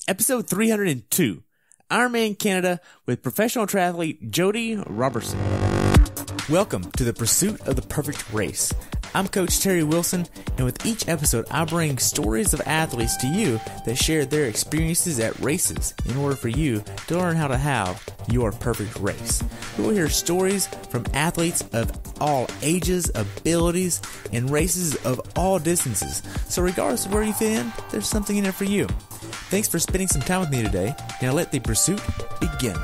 episode 302, Ironman Canada with professional triathlete Jodie Roberson. Welcome to the pursuit of the perfect race. I'm Coach Terry Wilson, and with each episode, I bring stories of athletes to you that share their experiences at races in order for you to learn how to have your perfect race. We will hear stories from athletes of all ages, abilities, and races of all distances. So regardless of where you fit in, there's something in it for you. Thanks for spending some time with me today. Now let the pursuit begin.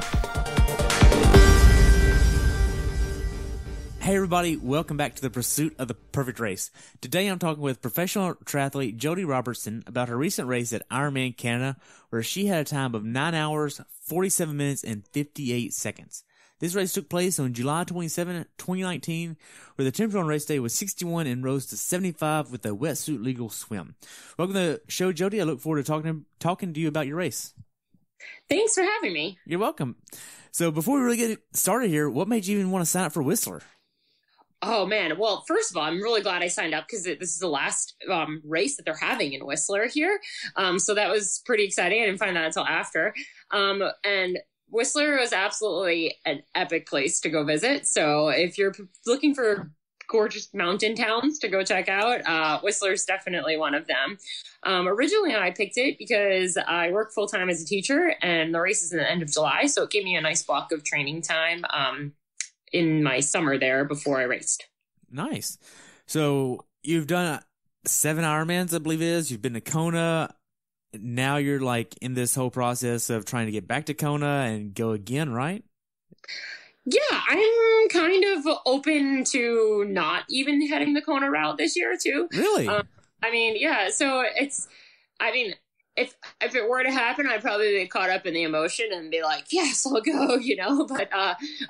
Hey everybody, welcome back to the pursuit of the perfect race. Today I'm talking with professional triathlete Jodie Roberson about her recent race at Ironman Canada, where she had a time of 9 hours, 47 minutes, and 58 seconds. This race took place on July 27, 2019, where the temperature on race day was 61 and rose to 75 with a wetsuit legal swim. Welcome to the show, Jodie. I look forward to talking to you about your race. Thanks for having me. You're welcome. So before we really get started here, what made you even want to sign up for Whistler? Oh, man. Well, first of all, I'm really glad I signed up because this is the last race that they're having in Whistler here. So that was pretty exciting. I didn't find that until after. And Whistler was absolutely an epic place to go visit. So if you're looking for gorgeous mountain towns to go check out, Whistler is definitely one of them. Originally, I picked it because I work full-time as a teacher, and the race is in the end of July. So it gave me a nice block of training time in my summer there before I raced. Nice. So you've done 7 Ironmans, I believe it is. You've been to Kona. Now you're like in this whole process of trying to get back to Kona and go again, right? Yeah, I'm kind of open to not even heading the Kona route this year too. Really? Yeah. So if it were to happen, I'd probably be caught up in the emotion and be like, yes, I'll go, But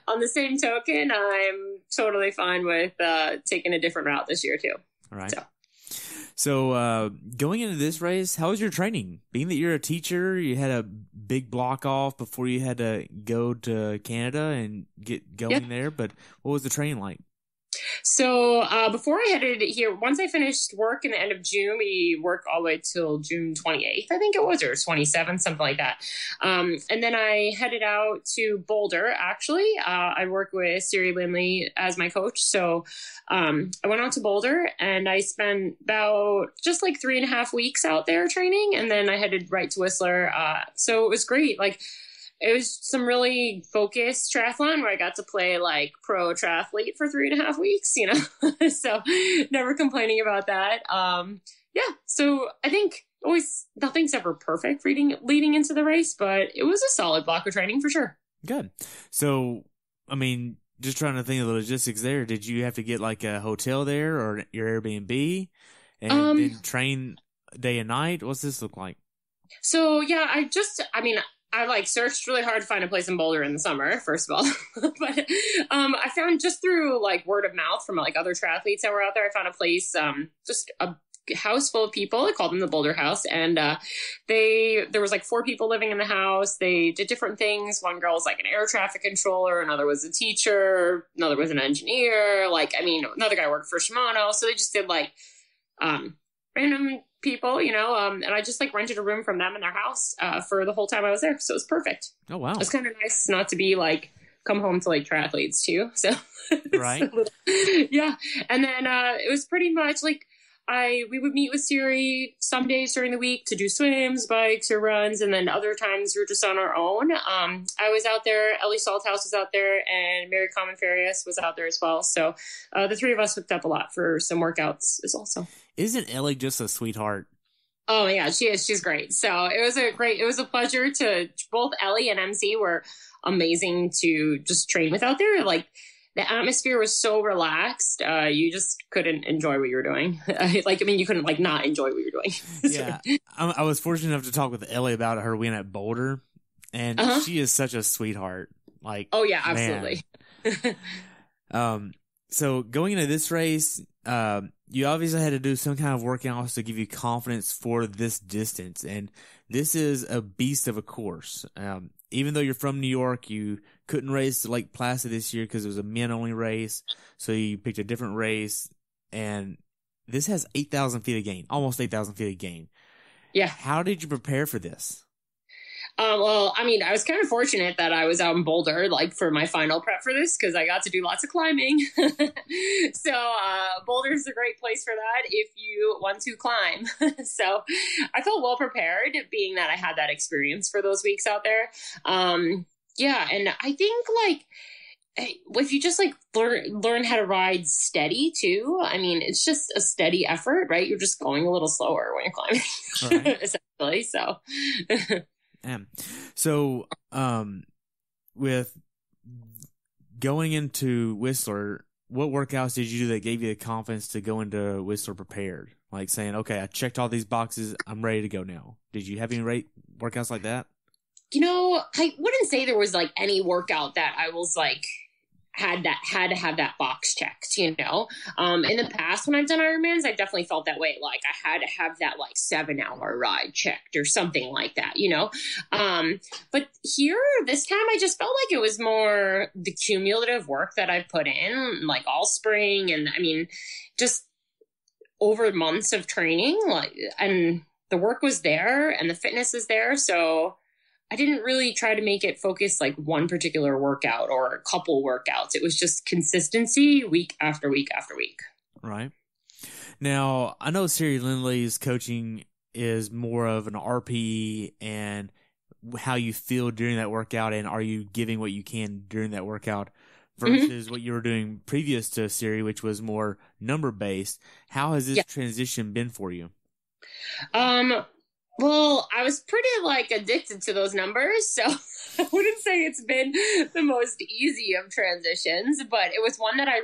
on the same token, I'm totally fine with taking a different route this year too. All right. So going into this race, how was your training? Being that you're a teacher, you had a big block off before you had to go to Canada and get going there. But what was the training like? So before I headed here, once I finished work in the end of June, we work all the way till June 28th, I think it was, or 27th, something like that. And then I headed out to Boulder, actually. I work with Siri Lindley as my coach. So I went out to Boulder and I spent about just like 3.5 weeks out there training. And then I headed right to Whistler. So it was great. It was some really focused triathlon where I got to play like pro triathlete for 3.5 weeks, so never complaining about that. So I think nothing's ever perfect leading into the race, but it was a solid block of training for sure. Good. So, just trying to think of the logistics there. Did you have to get like a hotel there or your Airbnb and then train day and night? What's this look like? So yeah, I searched really hard to find a place in Boulder in the summer, first of all, but I found just through like word of mouth from like other triathletes that were out there, I found a place, just a house full of people. I called them the Boulder House, and there was like 4 people living in the house. They did different things. One girl was like an air traffic controller, another was a teacher, another was an engineer. Another guy worked for Shimano. So they just did like random people, and I just like rented a room from them in their house for the whole time I was there. So it was perfect. Oh, wow. It's kind of nice not to be like come home to like triathletes too. So, right. Yeah. And then it was pretty much like we would meet with Siri some days during the week to do swims, bikes, or runs. And then other times we were just on our own. I was out there, Ellie Salthouse was out there, and Mary Common Farias was out there as well. So the 3 of us hooked up a lot for some workouts as also. Isn't Ellie just a sweetheart? Oh yeah, she is. She's great. So it was a pleasure to both Ellie and MC were amazing to just train with out there. Like the atmosphere was so relaxed. You just couldn't enjoy what you were doing. You couldn't like not enjoy what you're doing. Yeah. I was fortunate enough to talk with Ellie about her win at Boulder, and she is such a sweetheart. Like, oh yeah, absolutely. So going into this race, you obviously had to do some kind of workouts to give you confidence for this distance. And this is a beast of a course. Even though you're from New York, you couldn't race to Lake Placid this year because it was a men-only race. So you picked a different race. And this has 8,000 feet of gain, almost 8,000 feet of gain. Yeah. How did you prepare for this? Well, I mean, I was kind of fortunate that I was out in Boulder, like for my final prep for this, because I got to do lots of climbing. So Boulder is a great place for that if you want to climb. So I felt well prepared, being that I had that experience for those weeks out there. Yeah, and I think like if you just like learn how to ride steady too. I mean, it's just a steady effort, right? You're just going a little slower when you're climbing, right. Essentially. So. So, with going into Whistler, what workouts did you do that gave you the confidence to go into Whistler prepared? Like saying, okay, I checked all these boxes, I'm ready to go now. Did you have any workouts like that? I wouldn't say there was like any workout that I was like, had to have that box checked, In the past when I've done Ironmans, I definitely felt that way. Like I had to have that like 7-hour ride checked or something like that, but here this time I just felt like it was more the cumulative work that I put in like all spring. And I mean, just over months of training, like, and the work was there and the fitness is there. So I didn't really try to make it focus like one particular workout or a couple workouts. It was just consistency week after week after week. Right. Now, I know Siri Lindley's coaching is more of an RP and how you feel during that workout, and are you giving what you can during that workout versus what you were doing previous to Siri, which was more number-based. How has this transition been for you? Well, I was pretty like addicted to those numbers, so I wouldn't say it's been the most easy of transitions, but it was one that I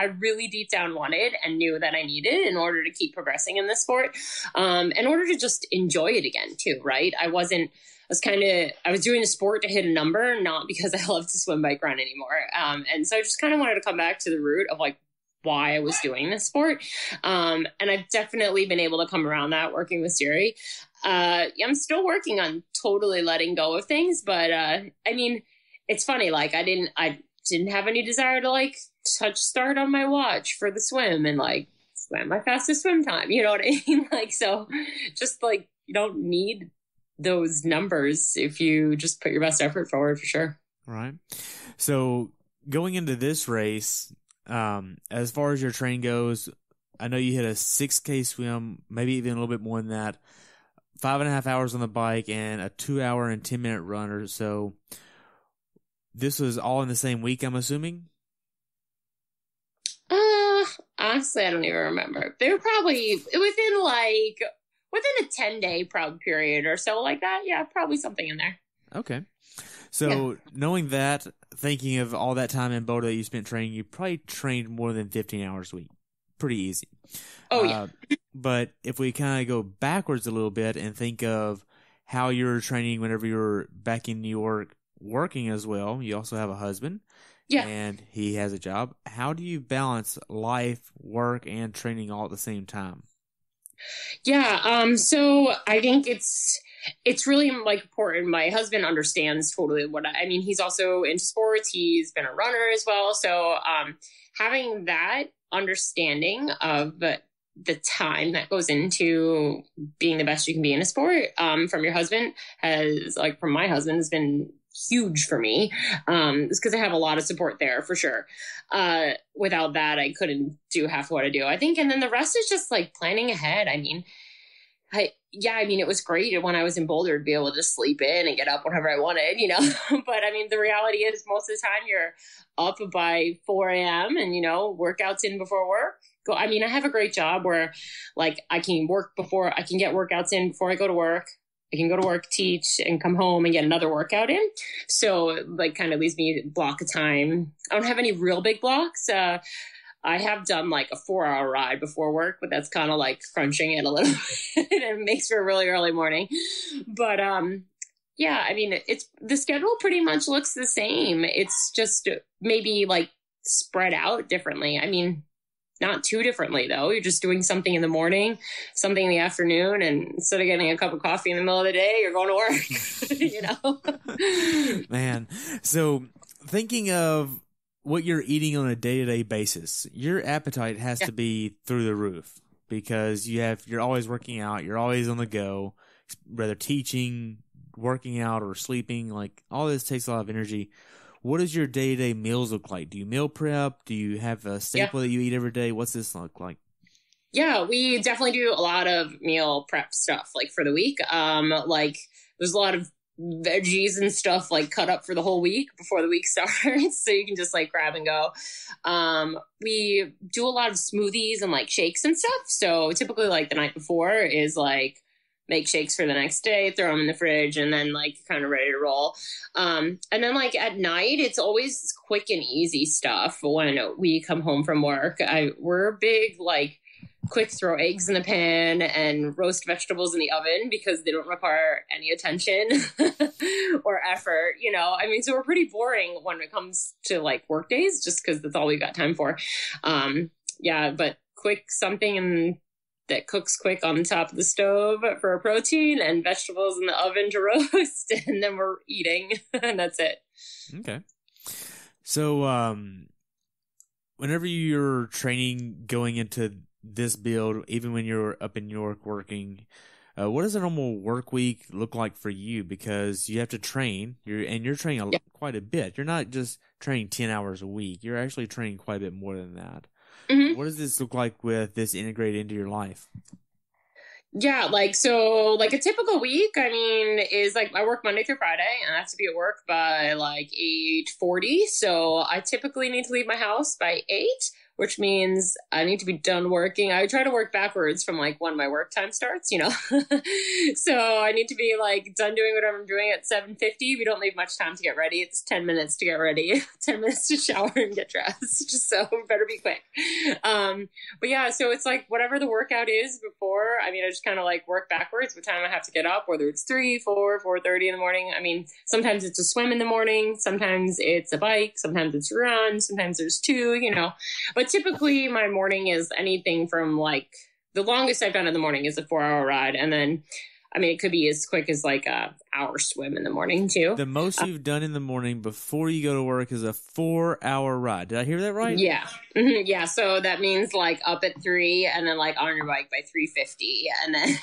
really deep down wanted and knew that I needed in order to keep progressing in this sport, in order to just enjoy it again too, right? I was doing a sport to hit a number, not because I love to swim, bike, run anymore. And so I just kind of wanted to come back to the root of like why I was doing this sport. And I've definitely been able to come around that working with Siri. I'm still working on totally letting go of things, but I mean, it's funny. Like I didn't have any desire to like touch start on my watch for the swim and like swam my fastest swim time. You know what I mean? Like, so just like, you don't need those numbers if you just put your best effort forward, for sure. Right. So going into this race, as far as your train goes, I know you hit a 6K swim, maybe even a little bit more than that, 5.5 hours on the bike, and a 2-hour and 10-minute run or so. This was all in the same week, I'm assuming? Honestly, I don't even remember. They were probably within a 10-day period or so like that. Yeah, probably something in there. Okay. So knowing that, thinking of all that time in Boulder that you spent training, you probably trained more than 15 hours a week. Pretty easy. Oh, yeah. But if we kind of go backwards a little bit and think of how you were training whenever you were back in New York working as well, you also have a husband. Yeah. And he has a job. How do you balance life, work, and training all at the same time? Yeah. So I think it's really like important. My husband understands totally I mean, he's also into sports. He's been a runner as well. So, having that understanding of the time that goes into being the best you can be in a sport, from your husband from my husband has been huge for me. It's because I have a lot of support there for sure. Without that, I couldn't do half what I do, I think. And then the rest is just like planning ahead. I mean, it was great when I was in Boulder to be able to just sleep in and get up whenever I wanted, but I mean, the reality is most of the time you're up by 4 a.m. and, workouts in before work. I have a great job where like I can get workouts in before I go to work. I can go to work, teach, and come home and get another workout in. So like kind of leaves me a block of time. I don't have any real big blocks. I have done like a 4-hour ride before work, but that's kind of like crunching it a little bit. It makes for a really early morning. But it's the schedule pretty much looks the same. It's just maybe like spread out differently. I mean, not too differently though. You're just doing something in the morning, something in the afternoon, and instead of getting a cup of coffee in the middle of the day, you're going to work. Man, so thinking of what you're eating on a day-to-day basis, your appetite has to be through the roof because you're always working out, you're always on the go, whether teaching, working out or sleeping, like all this takes a lot of energy. What does your day-to-day meals look like? Do you meal prep? Do you have a staple that you eat every day? What's this look like? Yeah, we definitely do a lot of meal prep stuff, like for the week. Like there's a lot of veggies and stuff like cut up for the whole week before the week starts, so you can just like grab and go. We do a lot of smoothies and like shakes and stuff. So typically like the night before is like make shakes for the next day, throw them in the fridge, and then like kind of ready to roll. And then like at night, it's always quick and easy stuff. When we come home from work, we're big like quick throw eggs in the pan and roast vegetables in the oven because they don't require any attention or effort, you know. I mean, so we're pretty boring when it comes to like work days, just because that's all we've got time for. Yeah, but quick something that cooks quick on the top of the stove for a protein, and vegetables in the oven to roast, and then we're eating, and that's it. Okay. So, whenever you're training going into this build, even when you're up in New York working, what does a normal work week look like for you? Because you have to train, you're training quite a bit. You're not just training 10 hours a week. You're actually training quite a bit more than that. Mm-hmm. What does this look like with this integrated into your life? Yeah, like, so, like, a typical week, I mean, is, like, I work Monday through Friday, and I have to be at work by, like, 8:40, so I typically need to leave my house by 8, which means I need to be done working. I try to work backwards from, like, when my work time starts, you know? So I need to be, like, done doing whatever I'm doing at 7:50. We don't leave much time to get ready. It's 10 minutes to get ready, 10 minutes to shower and get dressed, so better be quick. But, yeah, so it's, like, whatever the workout is before, I mean, I just kind of, like, work backwards what time I have to get up, whether it's 3, 4, 4:30 in the morning. I mean, sometimes it's a swim in the morning, sometimes it's a bike, sometimes it's a run, sometimes there's 2, you know. But typically my morning is anything from, like, the longest I've done in the morning is a 4-hour ride. And then, I mean, it could be as quick as like a hour swim in the morning too. The most you've done in the morning before you go to work is a 4-hour ride. Did I hear that right? Yeah. Mm-hmm. Yeah. So that means like up at 3 and then like on your bike by 3:50 and then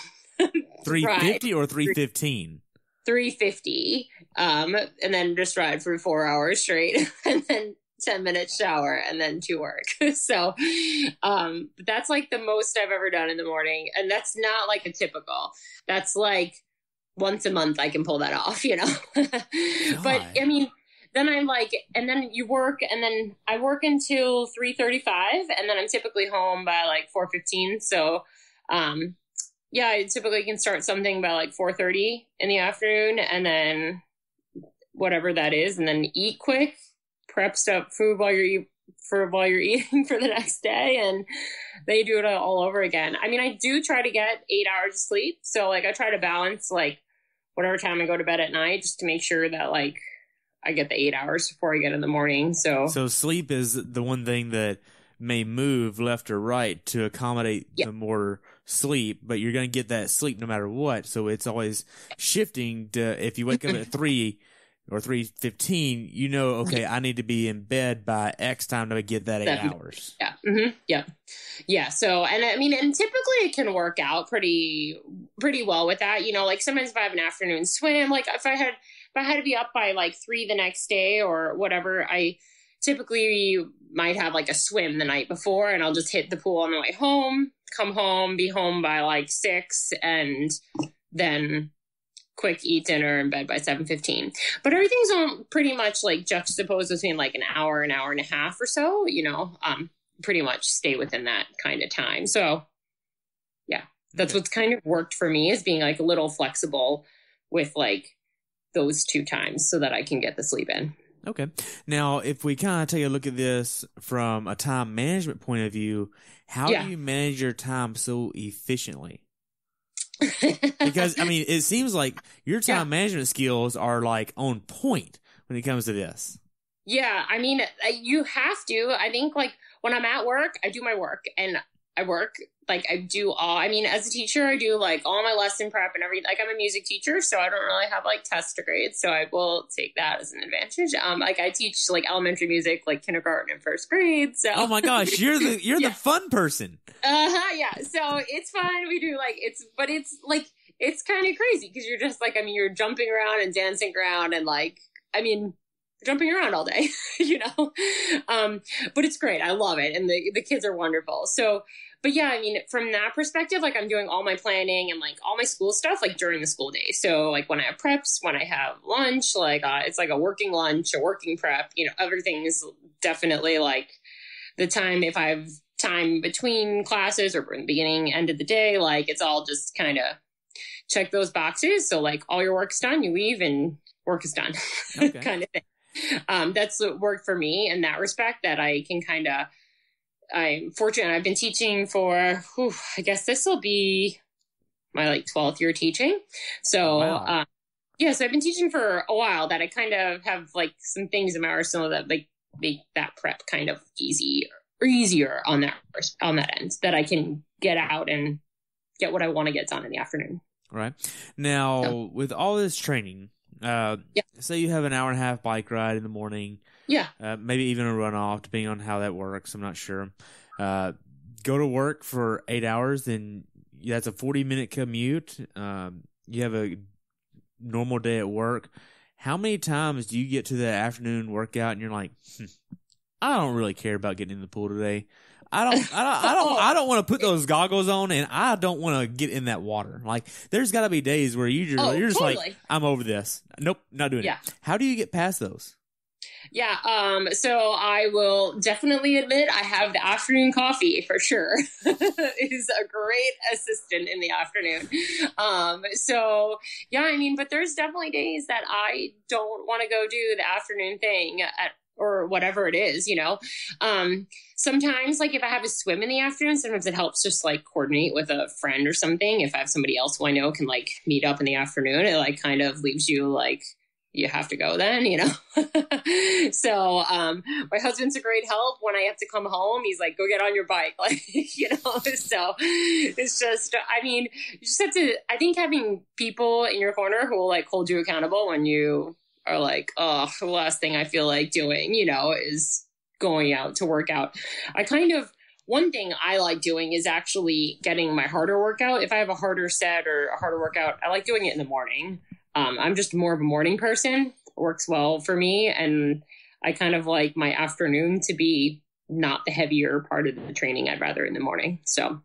3:50 or 3:15? 3:50. And then just ride for 4 hours straight and then 10-minute shower and then to work. So that's like the most I've ever done in the morning. And that's not like a typical. That's like once a month I can pull that off, you know. But I mean, then I'm like, and then you work, and then I work until 3:35, and then I'm typically home by like 4:15. So yeah, I typically can start something by like 4:30 in the afternoon, and then whatever that is, and then eat quick, prep stuff, food while you're eating for the next day, and they do it all over again. I mean, I do try to get 8 hours of sleep, so like I try to balance like whatever time I go to bed at night, just to make sure that like I get the 8 hours before I get in the morning. So sleep is the one thing that may move left or right to accommodate the more sleep, but you're going to get that sleep no matter what. So it's always shifting to, if you wake up at 3 or 3:15, you know, okay, I need to be in bed by X time to get that 8 hours. Yeah. Mm-hmm. Yeah. Yeah. So, and I mean, and typically it can work out pretty well with that. You know, like sometimes if I have an afternoon swim, like if I had to be up by like 3 the next day or whatever, I typically might have like a swim the night before, and I'll just hit the pool on the way home, come home, be home by like 6, and then quick eat dinner in bed by 7:15. But everything's pretty much like juxtaposed between like an hour and a half or so, you know, pretty much stay within that kind of time. So yeah, that's what's kind of worked for me, is being like a little flexible with like those 2 times so that I can get the sleep in. Okay. Now, if we kind of take a look at this from a time management point of view, how do you manage your time so efficiently? Because, I mean, it seems like your time management skills are like on point when it comes to this. Yeah. I mean, you have to. I think like when I'm at work, I do my work, and I work. Like I do I mean, as a teacher, I do like all my lesson prep and everything. Like I'm a music teacher, so I don't really have like test grades. So I will take that as an advantage. Like I teach like elementary music, like kindergarten and first grade. So oh my gosh, you're the fun person. Yeah. So it's fun. We do like it's like it's kind of crazy because you're just like, I mean, you're jumping around and dancing around and like, I mean, jumping around all day, you know? But it's great. I love it. And the kids are wonderful. So, but yeah, I mean, from that perspective, like I'm doing all my planning and like all my school stuff, like during the school day. So like when I have preps, when I have lunch, like it's like a working lunch, a working prep, you know, everything is definitely like the time, if I have time between classes or in the beginning, end of the day, like it's all just kind of check those boxes. So like all your work's done, you leave and work is done. Okay. Kind of thing. That's what worked for me in that respect, that I can kind of, I'm fortunate. I've been teaching for, I guess this will be my like 12th year teaching. So, wow. So I've been teaching for a while, that I kind of have like some things in my arsenal that like make that prep kind of easier on that end, that I can get out and get what I want to get done in the afternoon. Right. Now, with all this training, say you have an hour and a half bike ride in the morning. Yeah. Maybe even a runoff, depending on how that works. I'm not sure. Go to work for 8 hours, then that's a 40-minute commute. You have a normal day at work. How many times do you get to the afternoon workout and you're like, I don't really care about getting in the pool today. I don't want to put those goggles on, and I don't want to get in that water. Like, there's got to be days where you're just totally. Like, I'm over this. Nope, not doing it. How do you get past those? Yeah, so I will definitely admit I have the afternoon coffee for sure. It is a great assistant in the afternoon. So yeah, I mean, but there's definitely days that I don't want to go do the afternoon thing or whatever it is, you know. Sometimes, like if I have a swim in the afternoon, sometimes it helps just like coordinate with a friend or something. If I have somebody else who I know can like meet up in the afternoon, it like kind of leaves you like, you have to go then, you know? So, my husband's a great help when I have to come home. He's like, go get on your bike. Like, you know, so it's just, I mean, you just have to, I think having people in your corner who will like hold you accountable when you are like, oh, the last thing I feel like doing, you know, is going out to work out. One thing I like doing is actually getting my harder workout. If I have a harder set or a harder workout, I like doing it in the morning. I'm just more of a morning person. It works well for me. And I kind of like my afternoon to be not the heavier part of the training. I'd rather in the morning. So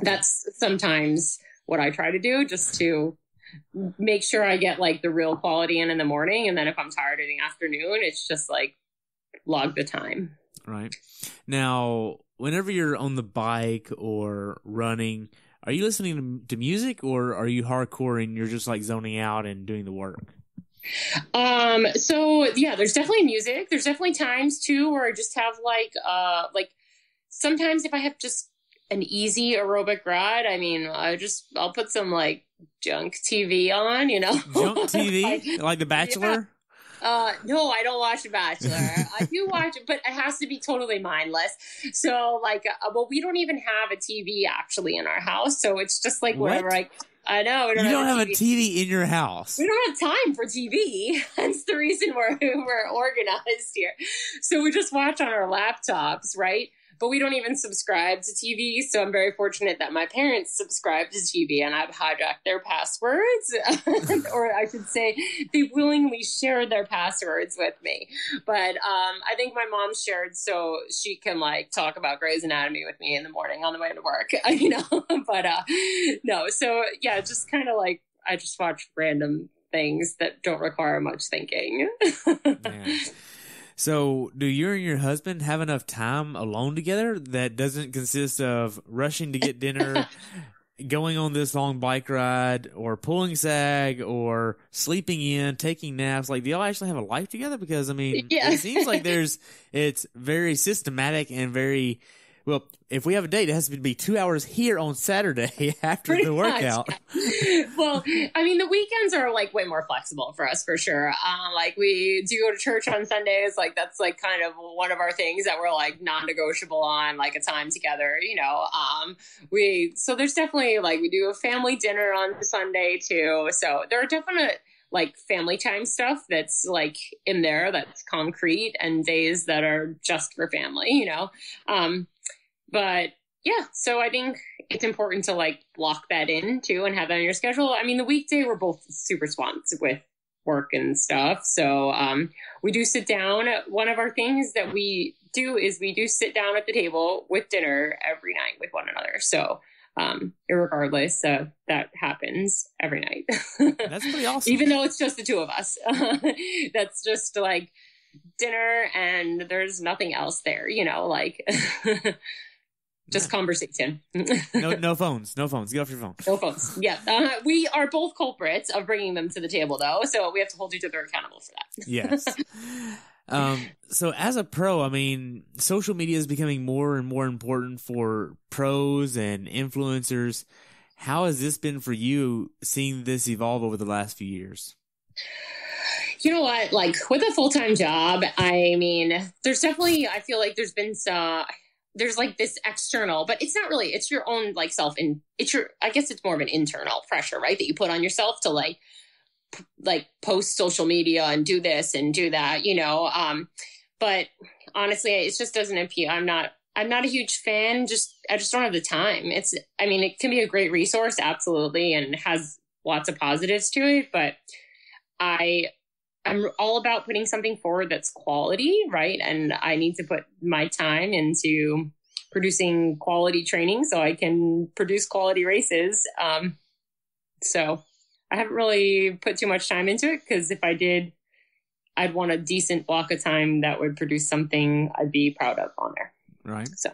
that's sometimes what I try to do, just to make sure I get like the real quality in the morning. And then if I'm tired in the afternoon, it's just like log the time. Right. Now, whenever you're on the bike or running, are you listening to music, or are you hardcore and you're just like zoning out and doing the work? So yeah, there's definitely music. There's definitely times too where I just have like sometimes if I have just an easy aerobic ride, I mean, I'll put some like junk TV on, you know. Junk TV? Like The Bachelor? Yeah. No, I don't watch The Bachelor. I do watch it, but it has to be totally mindless. So like, well, we don't even have a TV actually in our house. So it's just like whatever I know. We don't have a TV in your house. We don't have time for TV. That's the reason we're organized here. So we just watch on our laptops, right? But we don't even subscribe to TV. So I'm very fortunate that my parents subscribe to TV and I've hijacked their passwords. Or I should say they willingly shared their passwords with me. But I think my mom shared so she can like talk about Grey's Anatomy with me in the morning on the way to work, you know. But no, so yeah, just kind of like I just watch random things that don't require much thinking. Yeah. So, do you and your husband have enough time alone together that doesn't consist of rushing to get dinner, going on this long bike ride, or pulling sag, or sleeping in, taking naps? Like, do y'all actually have a life together? Because, I mean, It seems like it's very systematic and very, well, if we have a date, it has to be 2 hours here on Saturday after the workout. Well, I mean, the weekends are like way more flexible for us for sure. Like we do go to church on Sundays. Like that's like kind of one of our things that we're like non-negotiable on, like a time together, you know. So there's definitely like we do a family dinner on Sunday too. So there are definite like family time stuff that's like in there that's concrete, and days that are just for family, you know. But yeah, so I think it's important to like block that in too and have that on your schedule. I mean, the weekday we're both super swamped with work and stuff. So we do sit down. One of our things that we do is we do sit down at the table with dinner every night with one another. So irregardless, that happens every night. That's pretty awesome. Even though it's just the two of us. That's just like dinner and there's nothing else there, you know, like just conversation. No phones. Get off your phone. No phones. Yeah. We are both culprits of bringing them to the table, though. So we have to hold each other accountable for that. Yes. So as a pro, I mean, social media is becoming more and more important for pros and influencers. How has this been for you, seeing this evolve over the last few years? You know what? Like with a full-time job, I mean, there's definitely, I feel like there's been there's like this external, but it's not really, it's your own like I guess it's more of an internal pressure, right? That you put on yourself to like post social media and do this and do that, you know? But honestly, it just doesn't appeal. I'm not a huge fan. I just don't have the time. It can be a great resource. Absolutely. And has lots of positives to it, but I'm all about putting something forward that's quality, right? And I need to put my time into producing quality training so I can produce quality races. So I haven't really put too much time into it because if I did, I'd want a decent block of time that would produce something I'd be proud of on there. Right. So,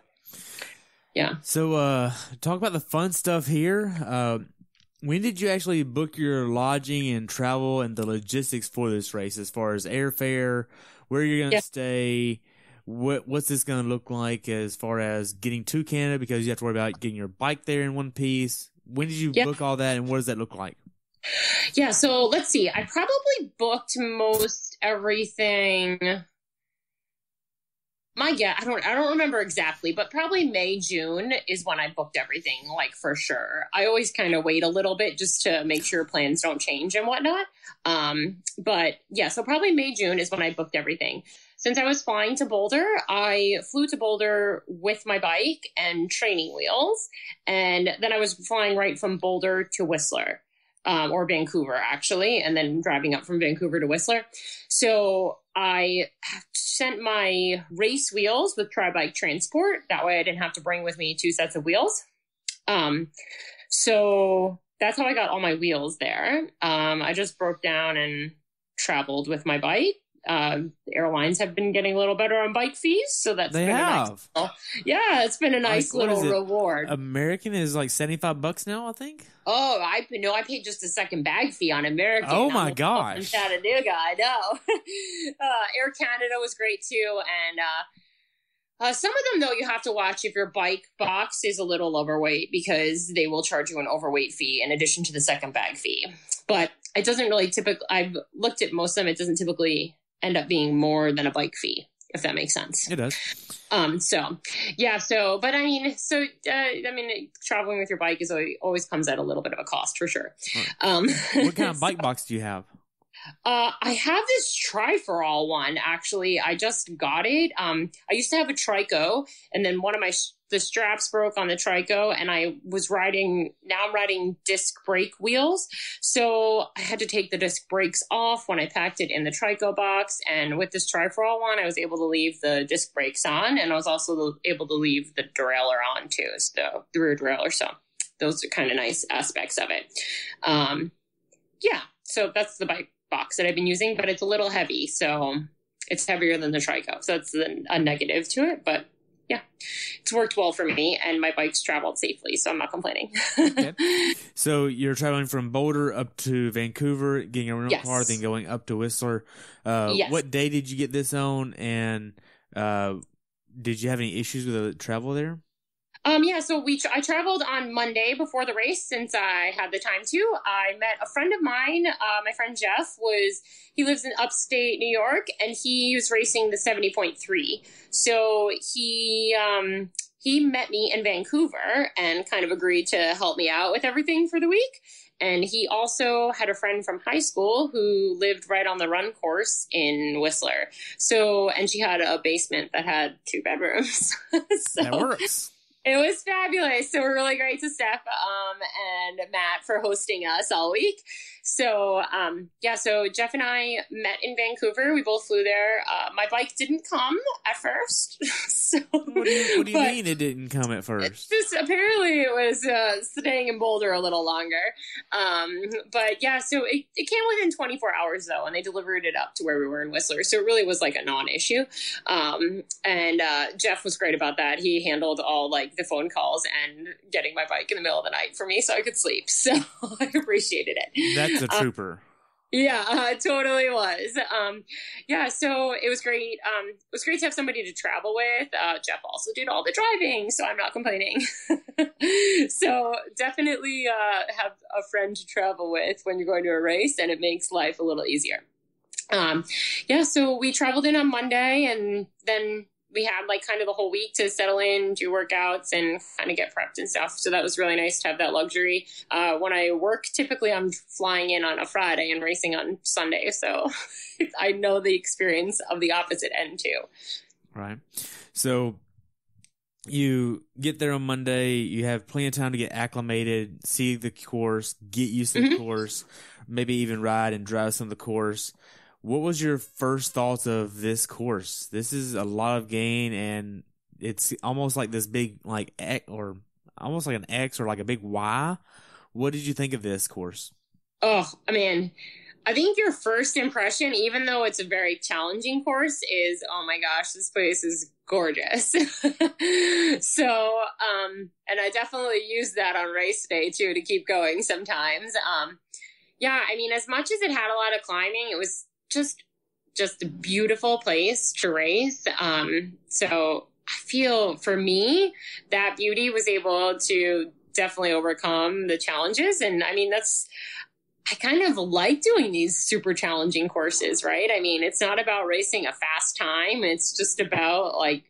yeah. So talk about the fun stuff here. When did you actually book your lodging and travel and the logistics for this race, as far as airfare, where you're going to stay, what's this going to look like as far as getting to Canada, because you have to worry about getting your bike there in one piece. When did you book all that, and what does that look like? Yeah, so let's see. I probably booked most everything. I don't remember exactly, but probably May, June is when I booked everything, like for sure. I always kind of wait a little bit just to make sure plans don't change and whatnot. But yeah, so probably May, June is when I booked everything. Since I was flying to Boulder, I flew to Boulder with my bike and training wheels. And then I was flying right from Boulder to Whistler. Or Vancouver, actually, and then driving up from Vancouver to Whistler. So I sent my race wheels with Tri-Bike Transport. That way I didn't have to bring with me 2 sets of wheels. So that's how I got all my wheels there. I just broke down and traveled with my bike. The airlines have been getting a little better on bike fees, so that's been nice. It's been a nice little reward. American is like $75 now, I think. Oh, I paid just a second bag fee on American. Oh my gosh! In Chattanooga, I know. Air Canada was great too, and some of them though you have to watch if your bike box is a little overweight, because they will charge you an overweight fee in addition to the second bag fee. But it doesn't really I've looked at most of them. It doesn't typically end up being more than a bike fee, if that makes sense. It does. Traveling with your bike always comes at a little bit of a cost for sure. Right. What kind of bike box do you have? I have this Tri-for-All one, actually. I just got it. I used to have a Trico, and then one of the straps broke on the Trico, and now I'm riding disc brake wheels. So I had to take the disc brakes off when I packed it in the Trico box. And with this Tri-for-All one, I was able to leave the disc brakes on, and I was also able to leave the derailleur on too, so the rear derailleur. So those are kind of nice aspects of it. So that's the bike box that I've been using, but it's a little heavy, so it's heavier than the Trico, so that's a negative to it. But yeah, it's worked well for me, and my bike's traveled safely, so I'm not complaining. Okay. So you're traveling from Boulder up to Vancouver, getting a rental car, then going up to Whistler. Yes. What day did you get this on, and did you have any issues with the travel there? So I traveled on Monday before the race, since I had the time to. I met a friend of mine. My friend Jeff he lives in upstate New York, and he was racing the 70.3. So he met me in Vancouver and kind of agreed to help me out with everything for the week. And he also had a friend from high school who lived right on the run course in Whistler. And she had a basement that had 2 bedrooms. That works. It was fabulous. So we're really great to Steph and Matt for hosting us all week. So so Jeff and I met in Vancouver. We both flew there. My bike didn't come at first. So What do you mean it didn't come at first? Apparently it was staying in Boulder a little longer. So it came within 24 hours though, and they delivered it up to where we were in Whistler. So it really was like a non-issue. Jeff was great about that. He handled all like the phone calls and getting my bike in the middle of the night for me so I could sleep. So I appreciated it. That's a trooper. It totally was. So it was great. It was great to have somebody to travel with. Jeff also did all the driving, so I'm not complaining. So definitely have a friend to travel with when you're going to a race, and it makes life a little easier. So we traveled in on Monday, and then we had like kind of the whole week to settle in, do workouts, and kind of get prepped and stuff. So that was really nice to have that luxury. When I work, typically I'm flying in on a Friday and racing on Sunday. So I know the experience of the opposite end too. Right. So you get there on Monday, you have plenty of time to get acclimated, see the course, get used to the course, maybe even ride and drive some of the course. What was your first thoughts of this course? This is a lot of gain, and it's almost like this big, like X, or almost like an X or like a big Y. What did you think of this course? Oh, I mean, I think your first impression, even though it's a very challenging course, is, oh my gosh, this place is gorgeous. So, and I definitely use that on race day too, to keep going sometimes. I mean, as much as it had a lot of climbing, it was just a beautiful place to race. So I feel for me, that beauty was able to definitely overcome the challenges. And I mean, I kind of like doing these super challenging courses, right? I mean, it's not about racing a fast time. It's just about like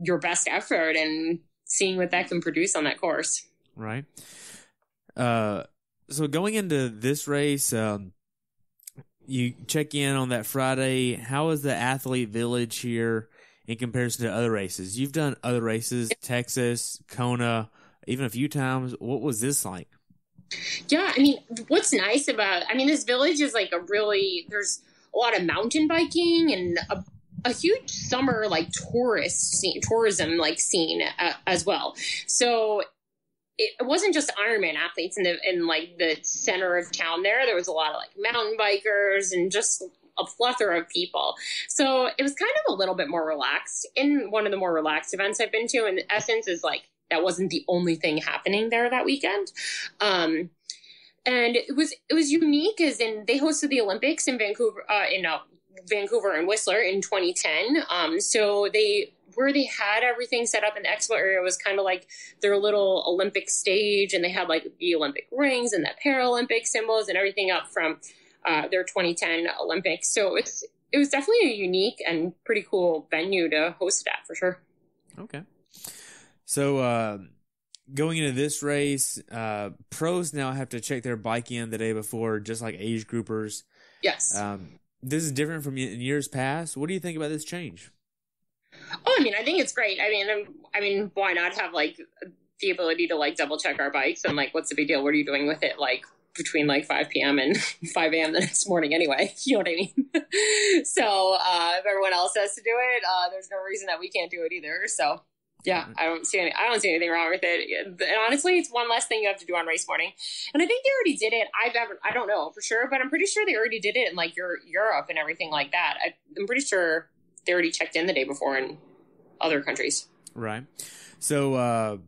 your best effort and seeing what that can produce on that course. Right. So going into this race, you check in on that Friday. How is the athlete village here in comparison to other races? You've done other races, Texas, Kona, even a few times. What was this like? Yeah, I mean, what's nice about, this village is like there's a lot of mountain biking and a huge summer like tourism like scene as well. So it wasn't just Ironman athletes in like the center of town there. There was a lot of like mountain bikers and just a plethora of people. So it was kind of a little bit more relaxed. In one of the more relaxed events I've been to, in essence, is like that wasn't the only thing happening there that weekend. And it was unique, as in they hosted the Olympics in Vancouver, Vancouver and Whistler in 2010. So where they had everything set up in the expo area was kind of like their little Olympic stage, and they had like the Olympic rings and the Paralympic symbols and everything up from their 2010 Olympics. So it was definitely a unique and pretty cool venue to host at, for sure. Okay. So going into this race, pros now have to check their bike in the day before, just like age groupers. Yes. This is different from in years past. What do you think about this change? Oh, I think it's great. I mean, why not have like the ability to like double check our bikes, and like, what's the big deal? What are you doing with it? Like between like 5 p.m. and 5 a.m. the next morning anyway, you know what I mean? So if everyone else has to do it, there's no reason that we can't do it either. So yeah, I don't see anything wrong with it. And honestly, it's one less thing you have to do on race morning. And I think they already did it. I don't know for sure, but I'm pretty sure they already did it in like Europe and everything like that. I'm pretty sure they already checked in the day before in other countries. Right. So,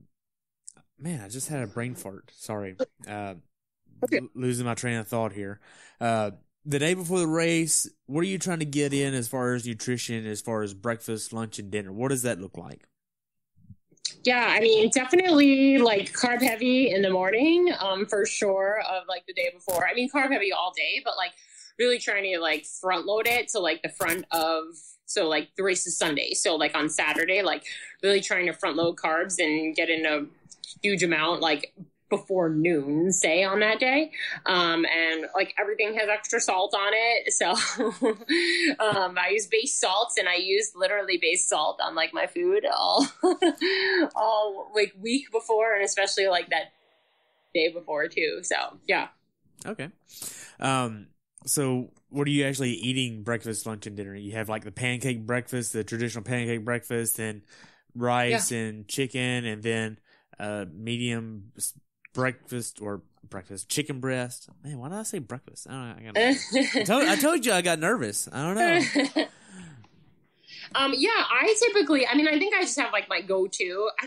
man, I just had a brain fart. Sorry. Okay. Losing my train of thought here. The day before the race, what are you trying to get in as far as nutrition, as far as breakfast, lunch, and dinner? What does that look like? Yeah, definitely like carb heavy in the morning, for sure, of like the day before. Carb heavy all day, but like really trying to like front load it to like the front of, so like the race is Sunday. So like on Saturday, like really trying to front load carbs and get in a huge amount, like before noon, say, on that day. And like everything has extra salt on it. So I use base salts, and I use literally base salt on like my food all like week before, and especially like that day before too. So yeah. Okay. So what are you actually eating breakfast, lunch, and dinner? You have like the pancake breakfast, the traditional pancake breakfast, then rice and chicken, and then medium breakfast chicken breast. Man, why did I say breakfast? I told you I got nervous. I don't know. I think I just have like my go-to. I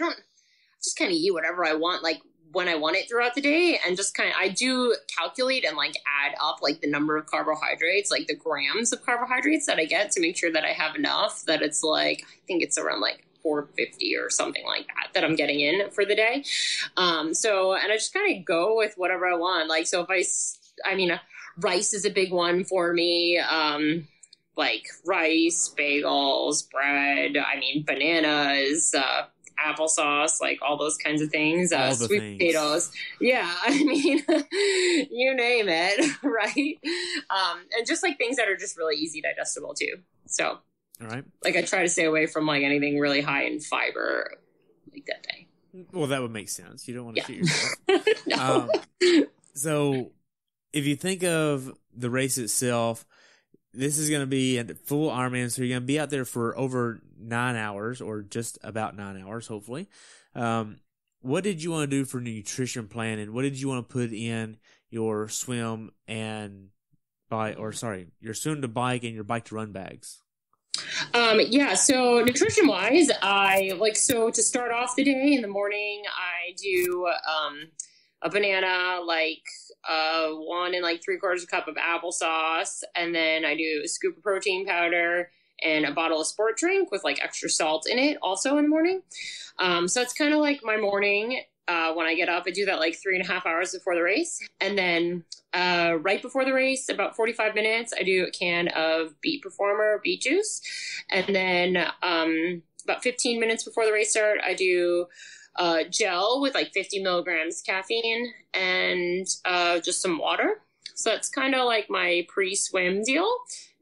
just kind of eat whatever I want, like when I want it throughout the day, and just I do calculate and like add up like the number of carbohydrates, like the grams of carbohydrates that I get, to make sure that I have enough, that it's like, I think it's around like 450 or something like that I'm getting in for the day. And I just kind of go with whatever I want. Like, so if rice is a big one for me. Like rice, bagels, bread, bananas, applesauce, like all those kinds of things, sweet potatoes. Yeah. You name it. Right. And just like things that are just really easy digestible too. So, all right. Like I try to stay away from like anything really high in fiber like that day. Well, that would make sense. You don't want to shoot yourself. No. So if you think of the race itself, this is going to be a full Ironman, so you're going to be out there for over 9 hours, or just about 9 hours, hopefully. What did you want to do for nutrition plan, and what did you want to put in your swim and your swim to bike and your bike to run bags? So nutrition wise, to start off the day in the morning, I do a banana, like 1 and 3/4 cup of applesauce, and then I do a scoop of protein powder and a bottle of sport drink with like extra salt in it also in the morning. So it's kind of like my morning. When I get up, I do that like 3.5 hours before the race. And then right before the race, about 45 minutes, I do a can of Beet Performer beet juice. And then about 15 minutes before the race start, I do gel with like 50 milligrams caffeine and just some water. So that's kind of like my pre-swim deal.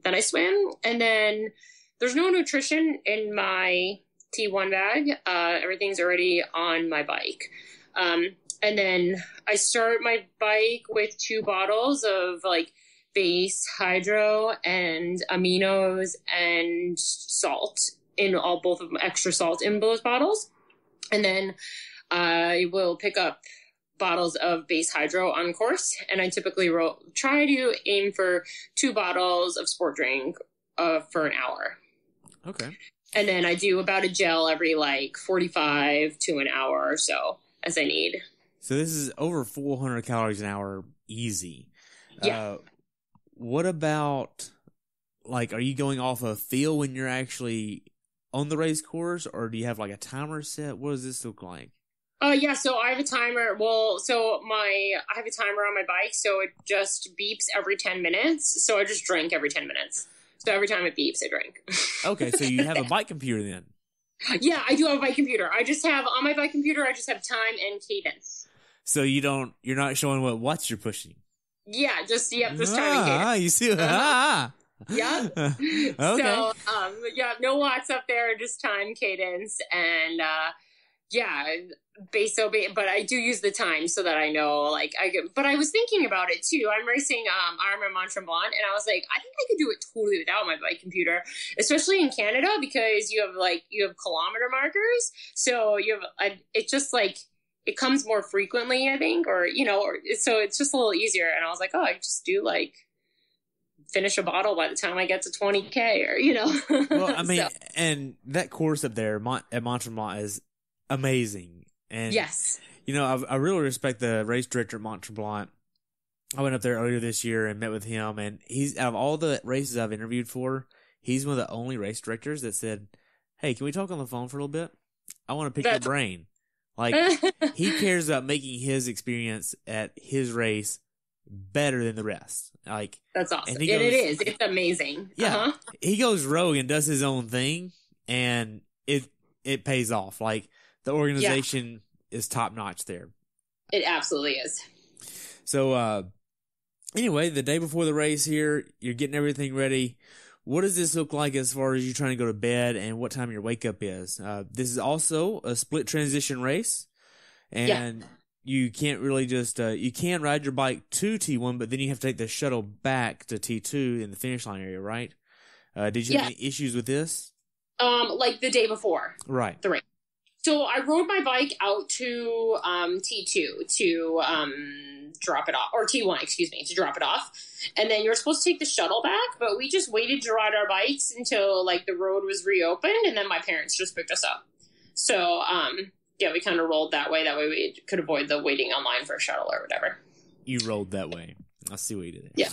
Then I swim. And then there's no nutrition in my T1 bag. Everything's already on my bike. And then I start my bike with 2 bottles of like base hydro and aminos and salt both of them, extra salt in those bottles. And then I will pick up bottles of base hydro on course. And I typically try to aim for 2 bottles of sport drink for an hour. Okay. And then I do about a gel every like 45 to an hour or so as I need. So this is over 400 calories an hour, easy. Yeah. What about, like, are you going off a feel when you're actually on the race course, or do you have like a timer set? What does this look like? Yeah, so I have a timer. Well, I have a timer on my bike, so it just beeps every 10 minutes. So I just drink every 10 minutes. So every time it beeps, I drink. Okay, so you have a bike computer then? Yeah, I do have a bike computer. On my bike computer, I just have time and cadence. So you're not showing what watts you're pushing? Yeah, just time and cadence. You see? Yeah. Okay. So, no watts up there, just time, cadence, and but I do use the time so that I know, but I was thinking about it too. I'm racing Ironman Mont Tremblant, and I was like, I think I could do it totally without my bike computer, especially in Canada, because you have kilometer markers. So it just like, it comes more frequently, I think, so it's just a little easier. And I was like, I just do like finish a bottle by the time I get to 20K or, Well, I mean, and that course up there at Mont Tremblant is amazing. And yes, I really respect the race director at Mont Tremblant. I went up there earlier this year and met with him, and he's, out of all the races I've interviewed for, he's one of the only race directors that said, "Hey, can we talk on the phone for a little bit? I want to pick your brain." Like, he cares about making his experience at his race better than the rest. Like, that's awesome. And it's amazing. Yeah. He goes rogue and does his own thing, and it pays off. Like, the organization is top notch there. It absolutely is. So, anyway, the day before the race here, you're getting everything ready. What does this look like as far as you trying to go to bed and what time your wake up is? This is also a split transition race, and you can't really just you can ride your bike to T1, but then you have to take the shuttle back to T2 in the finish line area, right? Did you have any issues with this? Like the day before, right? The race. So I rode my bike out to T2 to drop it off, or T1, excuse me, to drop it off. And then you're supposed to take the shuttle back, but we just waited to ride our bikes until like the road was reopened, and then my parents just picked us up. So yeah, we kind of rolled that way. That way we could avoid the waiting online for a shuttle or whatever. You rolled that way. I see what you did there. Yeah.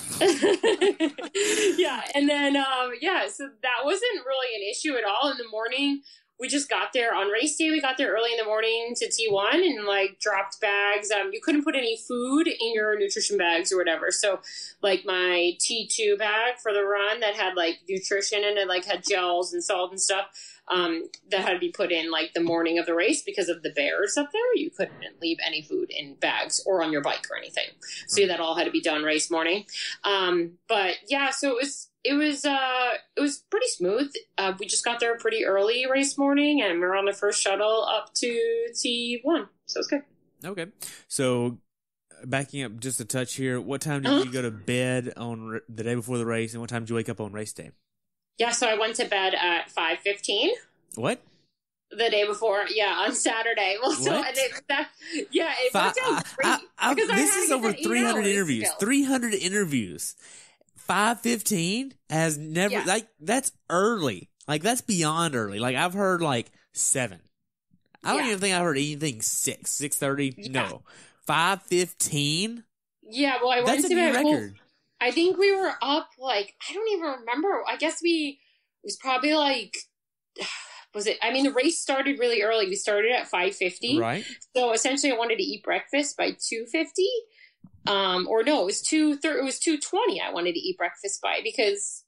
Yeah. And then, so that wasn't really an issue at all in the morning. We just got there on race day. We got there early in the morning to T1 and like dropped bags. You couldn't put any food in your nutrition bags or whatever. So like my T2 bag for the run that had like nutrition in it, like had gels and salt and stuff, that had to be put in like the morning of the race because of the bears up there. You couldn't leave any food in bags or on your bike or anything. So that all had to be done race morning. But yeah, so it was pretty smooth. We just got there pretty early race morning, and we were on the first shuttle up to T1. So it's good. Okay. So backing up just a touch here, what time did you go to bed on the day before the race, and what time did you wake up on race day? Yeah, so I went to bed at 5:15. What? The day before, on Saturday. Well, so what? It worked out great. This is over 300 interviews. 300 interviews. 5:15 has never that's early. Like that's beyond early. Like I've heard like 7. I don't even think I heard anything 6:30. Yeah. No, 5:15. Yeah, well, I went that's to a new record. Well, I think we were up like I don't even remember. I guess it was probably like. Was it? I mean, the race started really early. We started at 5:50. Right. So essentially, I wanted to eat breakfast by 2:50. Or no, it was 2:20. I wanted to eat breakfast by because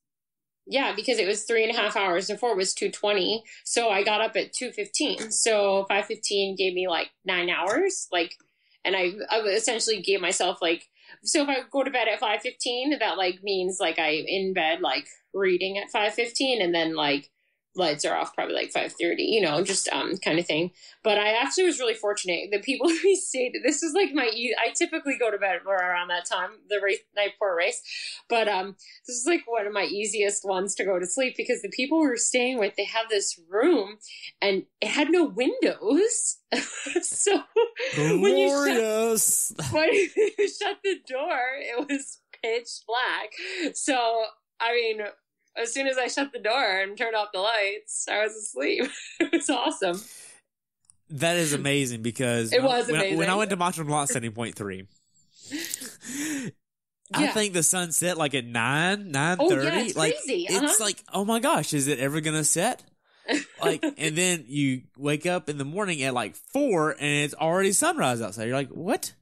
it was 3.5 hours before it was 2:20. So I got up at 2:15. So 5:15 gave me like 9 hours. And I essentially gave myself so if I go to bed at 5:15, that means I'm in bed reading at 5:15, and then lights are off probably 5:30, just kind of thing. But I actually was really fortunate. The people who stayed, this is I typically go to bed around that time, the race night before race. But this is one of my easiest ones to go to sleep because the people we were staying with, they have this room and it had no windows. So when you shut the door, it was pitch black. So, I mean, as soon as I shut the door and turned off the lights, I was asleep. It was awesome. That is amazing because it was amazing. When I went to Mont Blanc setting point 3, I think the sun set at 9:30. Oh, yeah, it's crazy. It's oh my gosh, is it ever gonna set? And then you wake up in the morning at 4 and it's already sunrise outside. You're like, what?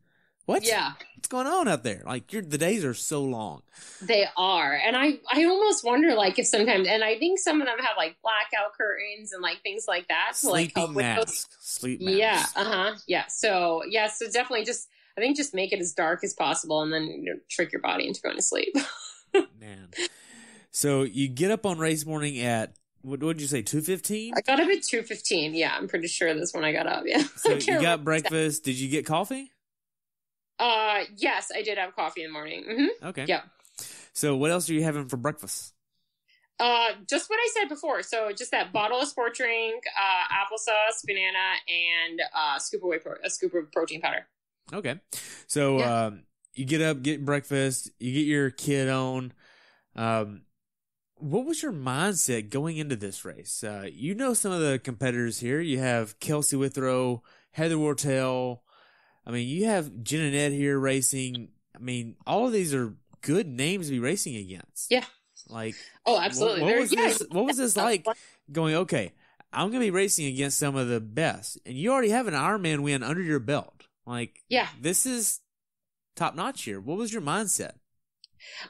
Yeah. What's going on out there? The days are so long. They are. And I almost wonder if sometimes, and I think some of them have blackout curtains and things like that. Sleeping mask. Sleep mask. Yeah. Yeah. So definitely I think just make it as dark as possible and then trick your body into going to sleep. Man. So you get up on race morning at, what did you say, 2:15? I got up at 2:15. Yeah. I'm pretty sure that's when I got up. Yeah. So you got breakfast. Did you get coffee? Yes, I did have coffee in the morning. Mm-hmm. Okay. Yeah. So what else are you having for breakfast? Just what I said before. So just that bottle of sport drink, applesauce, banana, and a scoop of protein powder. Okay. So, you get up, get breakfast, you get your kid on. What was your mindset going into this race? You know some of the competitors here. You have Kelsey Withrow, Heather Wortell. I mean, you have Jen and Ed here racing. I mean, all of these are good names to be racing against. Yeah. Oh, absolutely. What was this like going, okay, I'm going to be racing against some of the best, and you already have an Ironman win under your belt. This is top notch here. What was your mindset?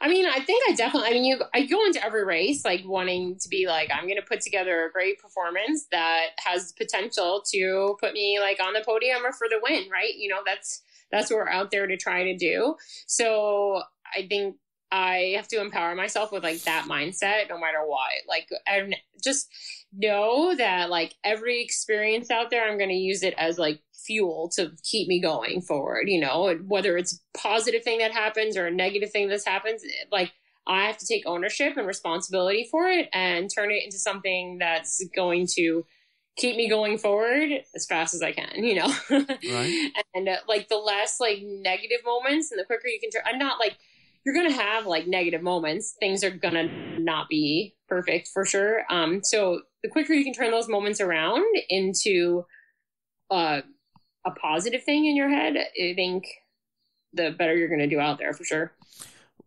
I mean, I think I go into every race wanting to be I'm going to put together a great performance that has potential to put me on the podium or for the win, right? That's that's what we're out there to try to do. So I think I have to empower myself with like that mindset no matter what. Like, and just know that like every experience out there, I'm going to use it as like fuel to keep me going forward, you know, whether it's a positive thing that happens or a negative thing that happens, like I have to take ownership and responsibility for it and turn it into something that's going to keep me going forward as fast as I can, you know? Right. And like the less like negative moments and the quicker you can turn, I'm not like, you're going to have like negative moments. Things are going to not be perfect for sure. So the quicker you can turn those moments around into a positive thing in your head, I think the better you're going to do out there for sure.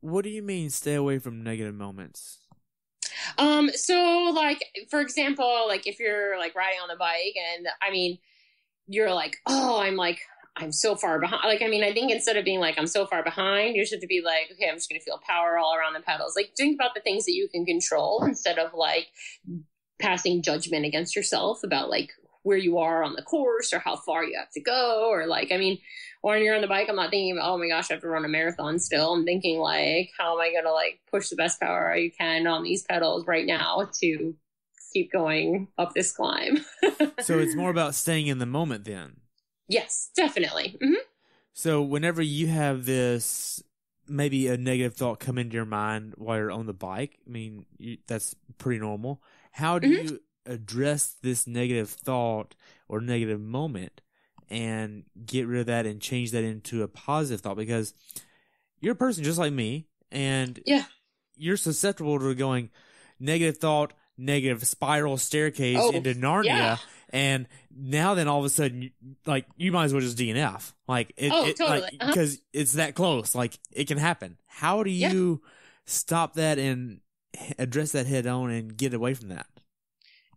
What do you mean stay away from negative moments? So like, for example, like if you're like riding on the bike and I mean, you're like, oh, I'm so far behind. Like, I mean, I think instead of being like, I'm so far behind, you should be like, okay, I'm just going to feel power all around the pedals. Like, think about the things that you can control instead of like passing judgment against yourself about like where you are on the course or how far you have to go. Or like, I mean, when you're on the bike, I'm not thinking, oh my gosh, I have to run a marathon still. I'm thinking like, how am I going to like push the best power you can on these pedals right now to keep going up this climb? So it's more about staying in the moment then. Yes, definitely. Mm-hmm. So whenever you have this, maybe a negative thought come into your mind while you're on the bike, I mean, that's pretty normal. How do you address this negative thought or negative moment and get rid of that and change that into a positive thought? Because you're a person just like me, and you're susceptible to going negative thought, negative spiral staircase into Narnia. Yeah. And now then all of a sudden, like, you might as well just DNF. Like, totally. Like, because it's that close. Like, it can happen. How do you stop that and address that head on and get away from that?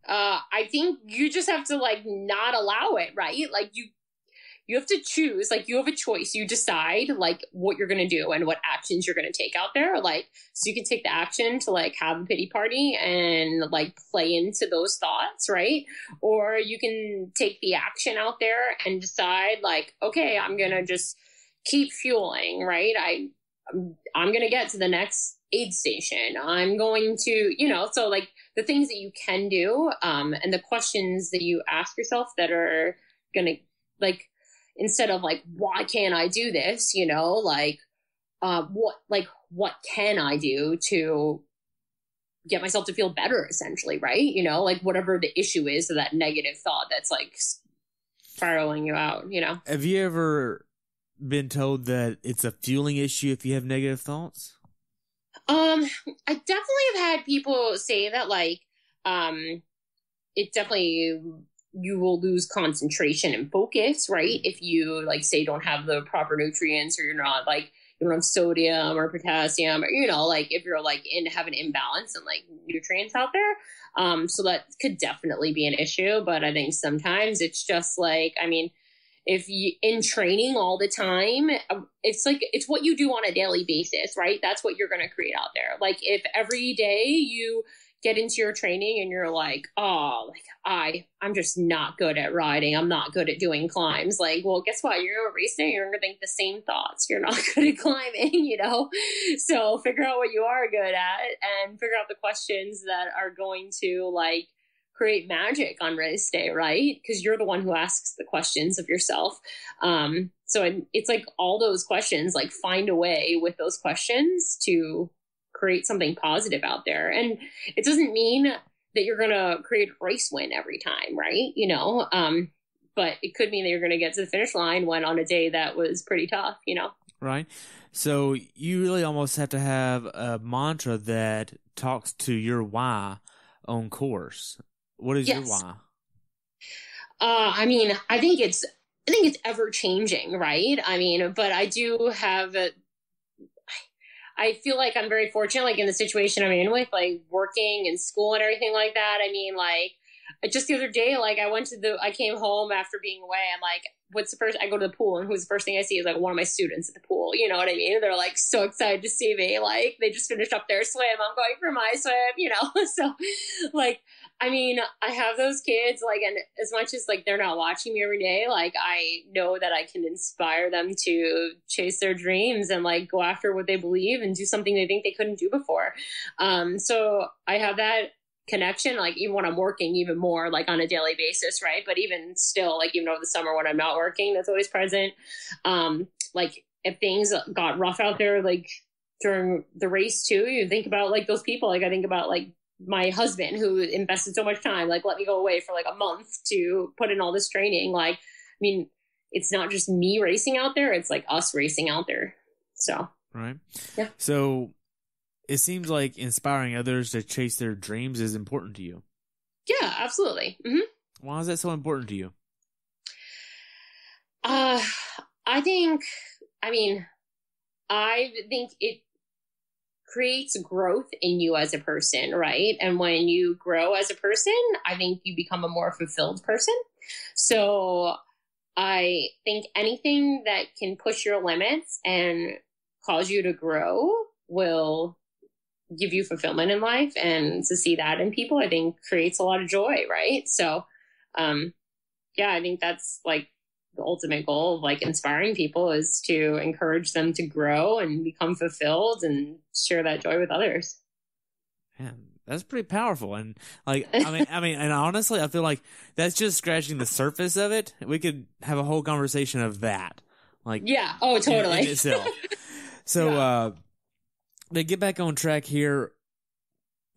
I think you just have to, like, not allow it, right? Like, you have to choose, like, you have a choice. You decide, like, what you're going to do and what actions you're going to take out there. Like, so you can take the action to, like, have a pity party and, like, play into those thoughts, right? Or you can take the action out there and decide, like, okay, I'm going to just keep fueling, right? I'm going to get to the next aid station. I'm going to, you know, so, like, the things that you can do and the questions that you ask yourself that are going to, like, instead of like, why can't I do this? You know, like, what can I do to get myself to feel better, essentially, right? You know, like whatever the issue is of that negative thought that's like spiraling you out, you know? Have you ever been told that it's a fueling issue if you have negative thoughts? I definitely have had people say that, like, it definitely, you will lose concentration and focus, right? If you, like, say, don't have the proper nutrients, or you're not, like, you don't have sodium or potassium, or, you know, like, if you're, like, have an imbalance in, like, nutrients out there. So that could definitely be an issue. But I think sometimes it's just, like, I mean, if you in training all the time, it's like, it's what you do on a daily basis, right? That's what you're going to create out there. Like, if every day you get into your training and you're like, oh, like I'm just not good at riding. I'm not good at doing climbs. Like, well, guess what? You're racing. You're going to think the same thoughts. You're not good at climbing, you know? So figure out what you are good at and figure out the questions that are going to, like, create magic on race day, right? Because you're the one who asks the questions of yourself. So it's like all those questions, like, find a way with those questions to create something positive out there. And it doesn't mean that you're going to create a race win every time, right? You know, but it could mean that you're going to get to the finish line when on a day that was pretty tough, you know? Right. So you really almost have to have a mantra that talks to your why on course. What is your why? I mean, I think it's ever changing, right? I mean, but I do have I feel like I'm very fortunate, like, in the situation I'm in with, like, working and school and everything like that. I mean, like, just the other day, like, I came home after being away. I'm like, I go to the pool, and who's the first thing I see is, like, one of my students at the pool. You know what I mean? They're, like, so excited to see me. Like, they just finished up their swim. I'm going for my swim, you know? So, like, I mean, I have those kids, like, and as much as like they're not watching me every day, like I know that I can inspire them to chase their dreams and like go after what they believe and do something they think they couldn't do before. So I have that connection, like even when I'm working, even more like on a daily basis, right? But even still, like even over the summer when I'm not working, that's always present. Like if things got rough out there, like during the race too, you think about like those people. Like I think about like my husband who invested so much time, like let me go away for like a month to put in all this training. Like, I mean, it's not just me racing out there, it's like us racing out there. So, right. Yeah. So it seems like inspiring others to chase their dreams is important to you. Yeah, absolutely. Mm-hmm. Why is that so important to you? I think it creates growth in you as a person, right? And when you grow as a person, I think you become a more fulfilled person. So I think anything that can push your limits and cause you to grow will give you fulfillment in life. And to see that in people, I think creates a lot of joy, right? So, yeah, I think that's like the ultimate goal of like inspiring people is to encourage them to grow and become fulfilled and share that joy with others. Man, that's pretty powerful. And like, I mean, and honestly, I feel like that's just scratching the surface of it. We could have a whole conversation of that. Like, yeah. Oh, totally. In itself. So, to get back on track here,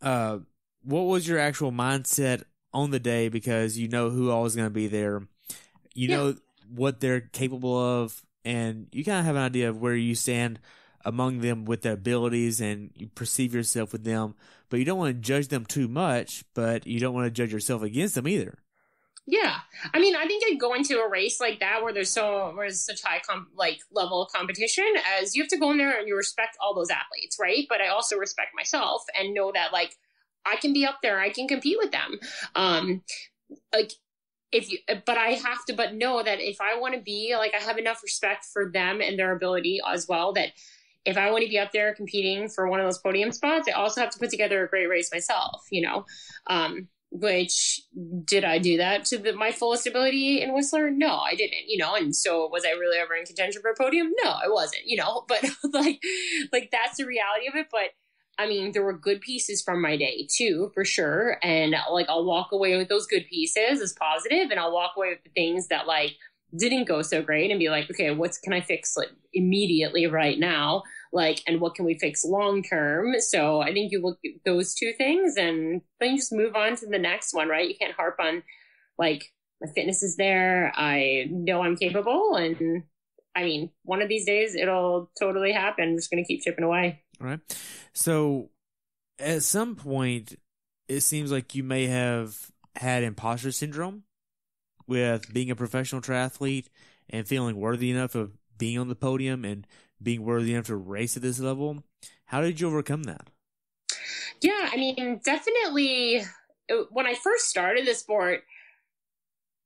what was your actual mindset on the day? Because you know who all is going to be there. You know what they're capable of, and you kind of have an idea of where you stand among them with their abilities, and you perceive yourself with them, but you don't want to judge them too much, but you don't want to judge yourself against them either. Yeah. I mean, I think I go into a race like that where there's such high level of competition, as you have to go in there and you respect all those athletes, right? But I also respect myself and know that like I can be up there, I can compete with them. But know that if I want to be like, I have enough respect for them and their ability as well, that if I want to be up there competing for one of those podium spots, I also have to put together a great race myself, you know? Which did I do that to my fullest ability in Whistler? No, I didn't, you know? And so was I really ever in contention for a podium? No, I wasn't, you know, but like that's the reality of it. But I mean, there were good pieces from my day too, for sure. And like, I'll walk away with those good pieces as positive, and I'll walk away with the things that like didn't go so great and be like, okay, what can I fix like immediately right now? Like, and what can we fix long term? So I think you look at those two things and then you just move on to the next one, right? You can't harp on like, my fitness is there, I know I'm capable, and I mean, one of these days it'll totally happen. I'm just going to keep chipping away. All right. So at some point, it seems like you may have had imposter syndrome with being a professional triathlete and feeling worthy enough of being on the podium and being worthy enough to race at this level. How did you overcome that? Yeah, I mean, definitely when I first started the sport,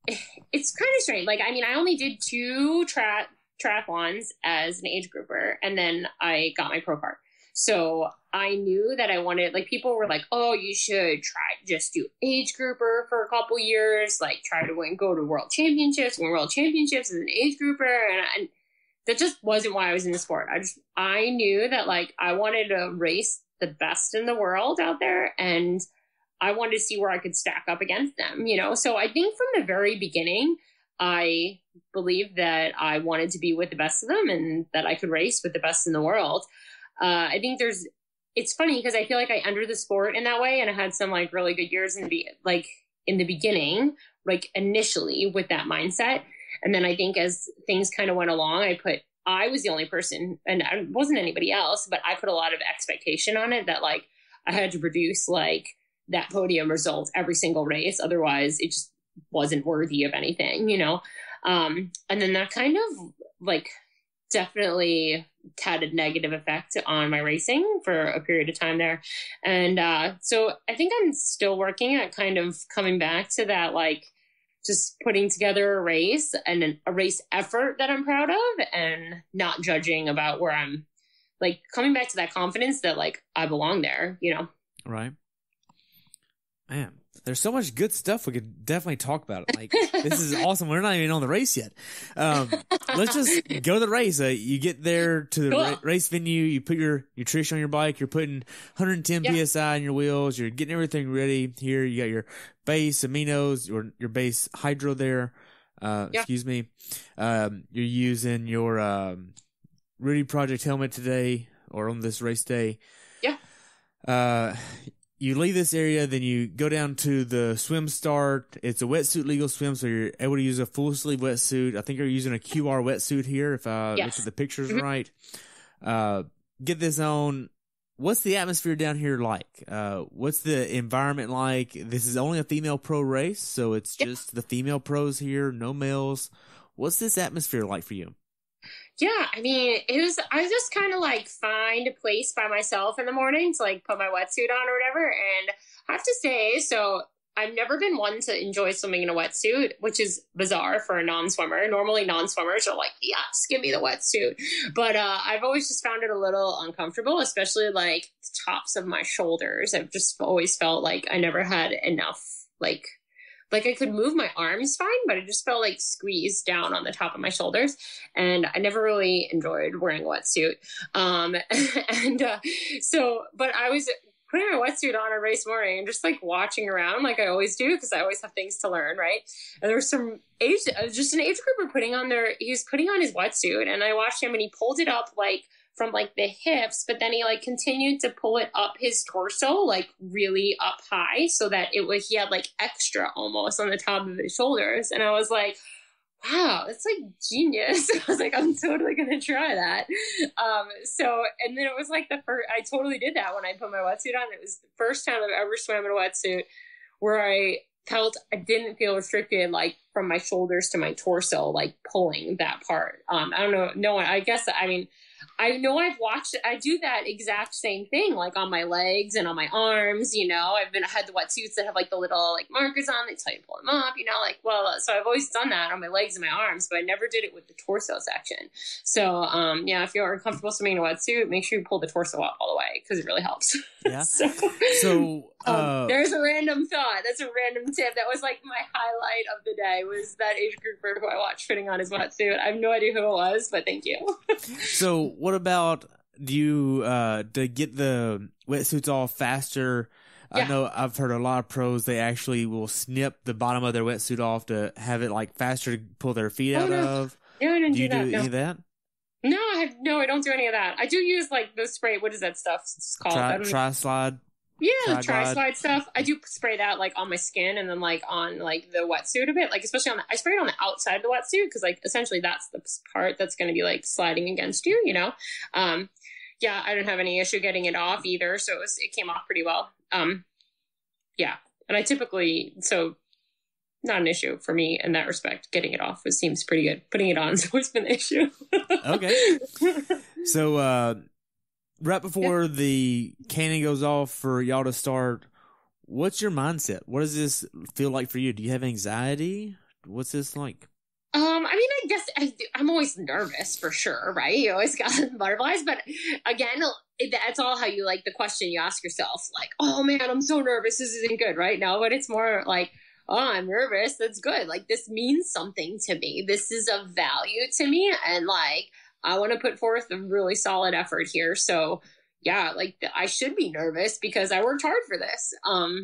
it's kind of strange. Like, I mean, I only did 2 triathlons as an age grouper, and then I got my pro card. So I knew that I wanted, like, people were like, oh, you should just do age grouper for a couple years, like try to go to world championships, win world championships as an age grouper. And that just wasn't why I was in the sport. I knew that like I wanted to race the best in the world out there, and I wanted to see where I could stack up against them, you know? So I think from the very beginning, I believed that I wanted to be with the best of them and that I could race with the best in the world. I think it's funny because I feel like I entered the sport in that way, and I had some like really good years in the beginning, like initially with that mindset. And then I think as things kind of went along, I was the only person, and I wasn't anybody else, but I put a lot of expectation on it that like I had to produce like that podium result every single race. Otherwise it just wasn't worthy of anything, you know? And then that kind of like definitely had a negative effect on my racing for a period of time there. And so I think I'm still working at kind of coming back to that, like just putting together a race and a race effort that I'm proud of, and not judging about where I'm, like coming back to that confidence that like I belong there, you know? Right. Man. There's so much good stuff we could definitely talk about. Like, this is awesome. We're not even on the race yet. Let's just go to the race. You get there to the race venue. You put your nutrition on your bike. You're putting 110 PSI on your wheels. You're getting everything ready. Here, you got your base aminos, your base hydro there. Excuse me. You're using your Rudy Project helmet today or on this race day. Yeah. You leave this area, then you go down to the swim start. It's a wetsuit legal swim, so you're able to use a full sleeve wetsuit. I think you're using a QR wetsuit here, if I looked at the pictures right. Get this on. What's the atmosphere down here like? What's the environment like? This is only a female pro race, so it's just the female pros here, no males. What's this atmosphere like for you? Yeah, I mean, I just kind of like find a place by myself in the morning to like put my wetsuit on or whatever. And I have to say, so I've never been one to enjoy swimming in a wetsuit, which is bizarre for a non-swimmer. Normally non-swimmers are like, yes, give me the wetsuit. But I've always just found it a little uncomfortable, especially like the tops of my shoulders. I've just always felt like I never had enough, like I could move my arms fine, but I just felt like squeezed down on the top of my shoulders. And I never really enjoyed wearing a wetsuit. But I was putting my wetsuit on a race morning and just like watching around like I always do, because I always have things to learn, right? And there was just an age grouper he was putting on his wetsuit, and I watched him and he pulled it up like from like the hips, but then he like continued to pull it up his torso, like really up high, so that he had like extra almost on the top of his shoulders. And I was like, wow, that's like genius. I was like, I'm totally going to try that. And then it was like I totally did that when I put my wetsuit on. It was the first time I've ever swam in a wetsuit where I didn't feel restricted, like from my shoulders to my torso, like pulling that part. I don't know. No one, I know I do that exact same thing, like on my legs and on my arms, I had the wetsuits that have like the little like markers on, they tell you to pull them up, so I've always done that on my legs and my arms, but I never did it with the torso section. So, if you're uncomfortable swimming in a wetsuit, make sure you pull the torso up all the way, because it really helps. Yeah. There's a random thought. That's a random tip. That was like my highlight of the day, was that age grouper who I watched fitting on his wetsuit. I have no idea who it was, but thank you. So what about, do you to get the wetsuits off faster? Yeah. I know I've heard a lot of pros, they actually will snip the bottom of their wetsuit off to have it like faster to pull their feet out of. No, I didn't do that. Do you do any of that? No, I don't do any of that. I do use like the spray. What is that stuff called? Tri-slide. Yeah, the tri-slide stuff. I do spray that like on my skin and then like on like the wetsuit a bit, like especially I spray it on the outside of the wetsuit, because like essentially that's the part that's going to be like sliding against you, Yeah, I don't have any issue getting it off either, so it came off pretty well. Yeah, and I typically, so not an issue for me in that respect. Getting it off, it seems pretty good. Putting it on has always been the issue. Okay. So, right before the cannon goes off for y'all to start, what's your mindset? What does this feel like for you? Do you have anxiety? What's this like? I guess I'm always nervous for sure, right? You always got butterflies, but again, that's all how you like the question you ask yourself, like, oh man, I'm so nervous, this isn't good, right? No, but it's more like, oh, I'm nervous, that's good. Like, this means something to me. This is of value to me, and like, I want to put forth a really solid effort here. So yeah, like I should be nervous because I worked hard for this.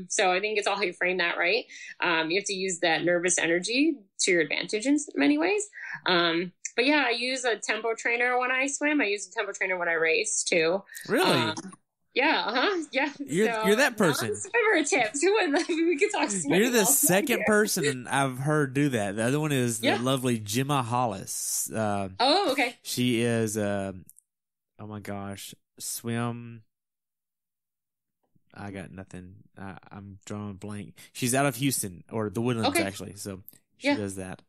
So I think it's all how you frame that, right? You have to use that nervous energy to your advantage in many ways. But yeah, I use a tempo trainer when I swim. I use a tempo trainer when I race too. Really? Yeah. Yeah. You're that person. Swimmer tips. We could talk swimming. You're the second person I've heard do that. The other one is the lovely Gemma Hollis. Okay. She is, oh my gosh, swim. I got nothing. I'm drawing a blank. She's out of Houston, or the Woodlands actually. So she does that.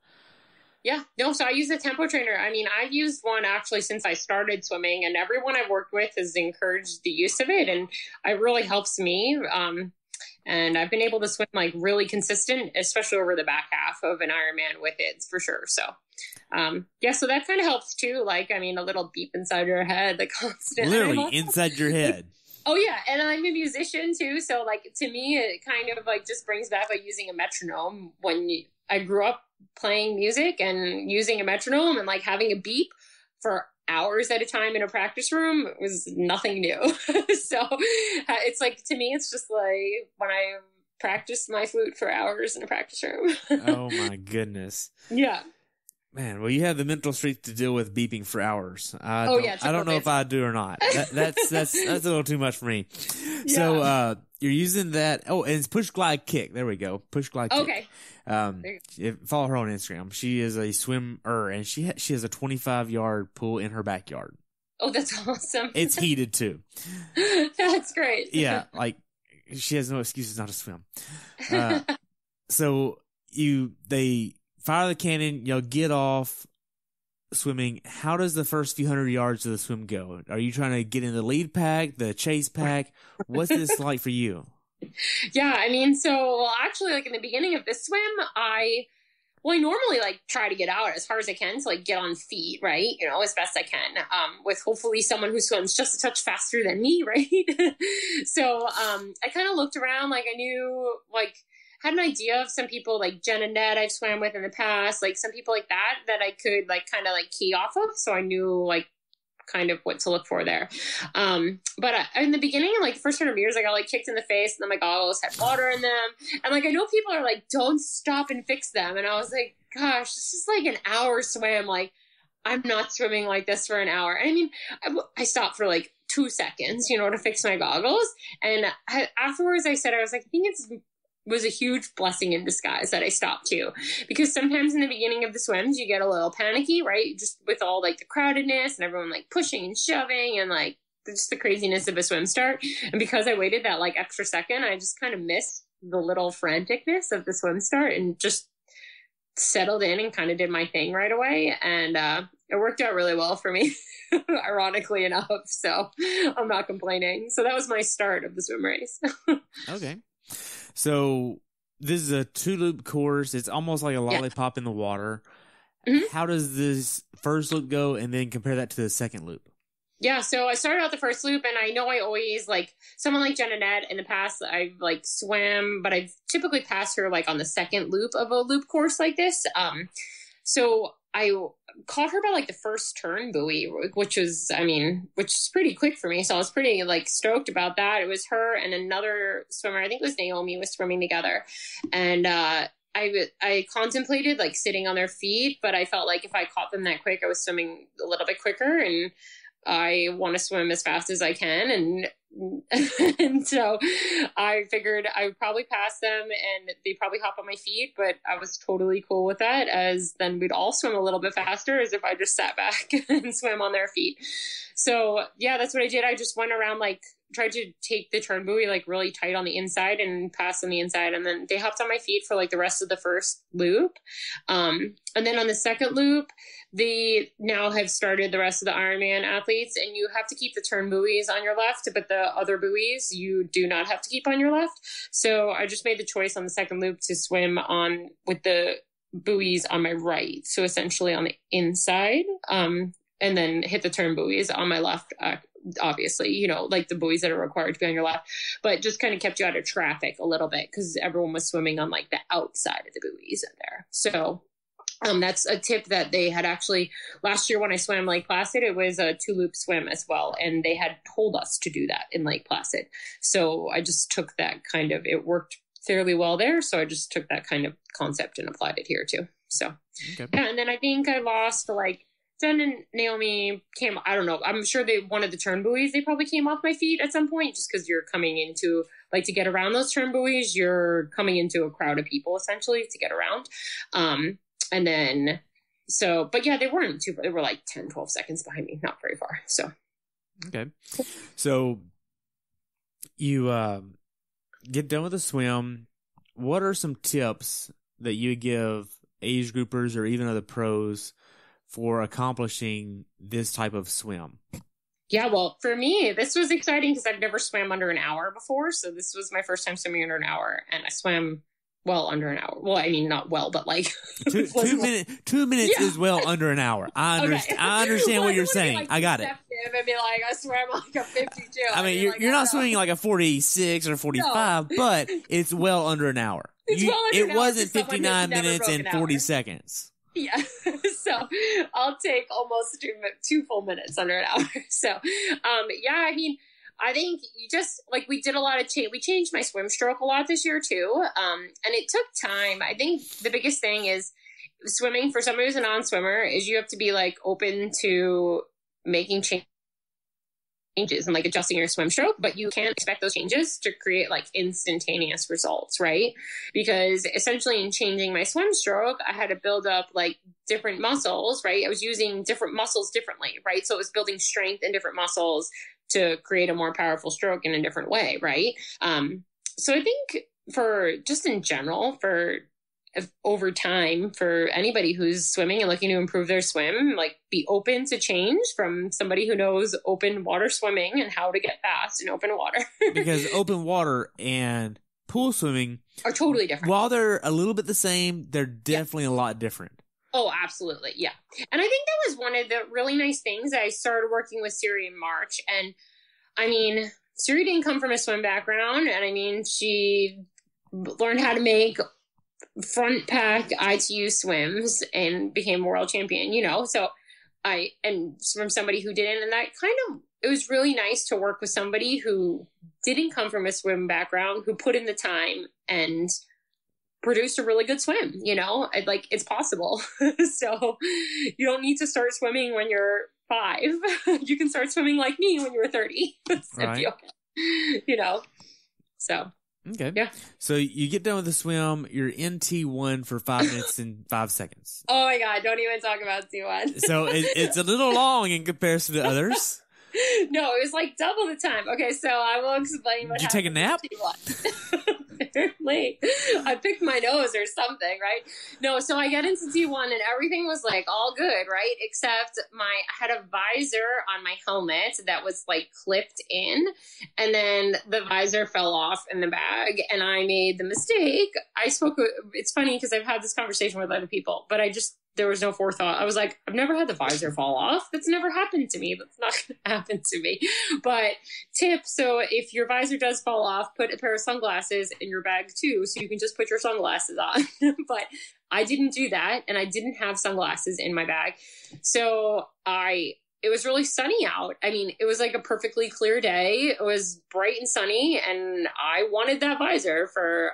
Yeah, no, so I use a tempo trainer. I mean, I've used one actually since I started swimming, and everyone I've worked with has encouraged the use of it, and it really helps me. And I've been able to swim like really consistent, especially over the back half of an Ironman with it for sure. So, so that kind of helps too. Like, I mean, a little beep inside your head, the constant. Literally inside your head. Oh yeah, and I'm a musician too, so like to me, it kind of like just brings back like using a metronome. I grew up playing music and using a metronome and like having a beep for hours at a time in a practice room was nothing new. So it's like to me, it's just like when I practiced my flute for hours in a practice room. Oh my goodness. Yeah. Man, well, you have the mental strength to deal with beeping for hours. I don't know if I do or not. That's a little too much for me. Yeah. So, you're using that. Oh, and it's push glide kick. There we go. Push glide kick. Okay. Follow her on Instagram. She is a swimmer, and she has a 25-yard pool in her backyard. Oh, that's awesome. It's heated too. That's great. Yeah, like she has no excuses not to swim. So they fire the cannon, get off swimming. How does the first few hundred yards of the swim go? Are you trying to get in the lead pack, the chase pack? What's this like for you? Yeah, I mean, actually, like in the beginning of this swim, I normally like try to get out as far as I can to like get on feet, right? As best I can, with hopefully someone who swims just a touch faster than me, right? So I kind of looked around, like I knew, like, had an idea of some people like Jen and Ned I've swam with in the past, like some people like that I could like kind of like key off of. So I knew like kind of what to look for there. But in the beginning, like the first 100 meters, I got like kicked in the face and then my goggles had water in them. And like, I know people are like, don't stop and fix them. And I was like, gosh, this is like an hour swim. Like I'm not swimming like this for an hour. I mean, I stopped for like 2 seconds, to fix my goggles. And afterwards I said, I was like, I think was a huge blessing in disguise that I stopped too. Because sometimes in the beginning of the swims, you get a little panicky, right? Just with all like the crowdedness and everyone like pushing and shoving and like just the craziness of a swim start. And because I waited that like extra second, I just kind of missed the little franticness of the swim start and just settled in and kind of did my thing right away. And it worked out really well for me, ironically enough. So I'm not complaining. So that was my start of the swim race. Okay. So this is a 2-loop course. It's almost like a lollipop in the water. Mm-hmm. How does this first loop go, and then compare that to the second loop? Yeah, so I started out the first loop, and I know I always, like, someone like Jen and Ned in the past, I've, like, swam, but I've typically passed her, like, on the second loop of a loop course like this. So I caught her by like the first turn buoy, which is pretty quick for me. So I was pretty like stoked about that. It was her and another swimmer, I think it was Naomi, was swimming together. And I contemplated like sitting on their feet, but I felt like if I caught them that quick, I was swimming a little bit quicker, and I want to swim as fast as I can. And so I figured I would probably pass them and they'd probably hop on my feet, but I was totally cool with that, as then we'd all swim a little bit faster as if I just sat back and swam on their feet. So yeah, that's what I did. I just went around, like tried to take the turn buoy like really tight on the inside and pass on the inside. And then they hopped on my feet for like the rest of the first loop. And then on the second loop, they now have started the rest of the Ironman athletes, and you have to keep the turn buoys on your left, but the other buoys you do not have to keep on your left. So I just made the choice on the second loop to swim on with the buoys on my right. So essentially on the inside, and then hit the turn buoys on my left, obviously, like the buoys that are required to be on your left, but just kind of kept you out of traffic a little bit because everyone was swimming on like the outside of the buoys in there. So that's a tip that they had actually last year when I swam Lake Placid. It was a 2-loop swim as well, and they had told us to do that in Lake Placid. So I just took that it worked fairly well there. So I just took that kind of concept and applied it here too. So okay. Yeah, and then I think I lost like Jen and Naomi came, I don't know, I'm sure one of the turn buoys, they probably came off my feet at some point, just because you're coming into, like, to get around those turn buoys, you're coming into a crowd of people essentially to get around. And then, but yeah, they were like 10, 12 seconds behind me, not very far. So. Okay. So you get done with the swim. What are some tips that you give age groupers or even other pros for accomplishing this type of swim? Yeah, well, for me, this was exciting because I've never swam under an hour before. So this was my first time swimming under an hour, and I swam well under an hour. Well, I mean, not well, but like 2 minutes is well under an hour. I understand what you're saying. Like, I got it. And be like, I swear I'm like a 52. I mean, you're not swimming like a 46 or 45, but it's well under an hour. It wasn't 59 minutes and 40 seconds. Yeah. So I'll take almost 2 full minutes under an hour. So, yeah, I mean, I think you just like we did a lot of we changed my swim stroke a lot this year too. And it took time. I think the biggest thing is swimming for somebody who's a non-swimmer is you have to be like open to making changes and like adjusting your swim stroke, but you can't expect those changes to create like instantaneous results, right? Because essentially in changing my swim stroke, I had to build up like different muscles, right? I was using different muscles differently, right? So it was building strength in different muscles to create a more powerful stroke in a different way, right? So I think for just in general, for over time, for anybody who's swimming and looking to improve their swim, like be open to change from somebody who knows open water swimming and how to get fast in open water. Because open water and pool swimming are totally different. While they're a little bit the same, they're definitely a lot different. Oh, absolutely. Yeah. And I think that was one of the really nice things. I started working with Siri in March. And I mean, Siri didn't come from a swim background. And I mean, she learned how to make front pack ITU swims and became a world champion, you know? So and from somebody who didn't, and that kind of, it was really nice to work with somebody who didn't come from a swim background, who put in the time and produced a really good swim, you know, like it's possible. So you don't need to start swimming when you're 5. You can start swimming like me when you're 30. Right. You know, so. Okay. Yeah. So you get done with the swim, you're in T1 for 5 minutes and 5 seconds. Oh my God. Don't even talk about T1. So it's a little long in comparison to others. No, it was like double the time. Okay, so I will explain what happened. Did you take a nap? Apparently. I picked my nose or something, right? No, so I get into T1 and everything was like all good, right? Except I had a visor on my helmet that was like clipped in, and then the visor fell off in the bag, and I made the mistake. It's funny because I've had this conversation with other people, but there was no forethought. I was like, I've never had the visor fall off. That's never happened to me. That's not going to happen to me. But tip, so if your visor does fall off, put a pair of sunglasses in your bag too, so you can just put your sunglasses on. But I didn't do that, and I didn't have sunglasses in my bag. So it was really sunny out. I mean, it was like a perfectly clear day. It was bright and sunny, and I wanted that visor for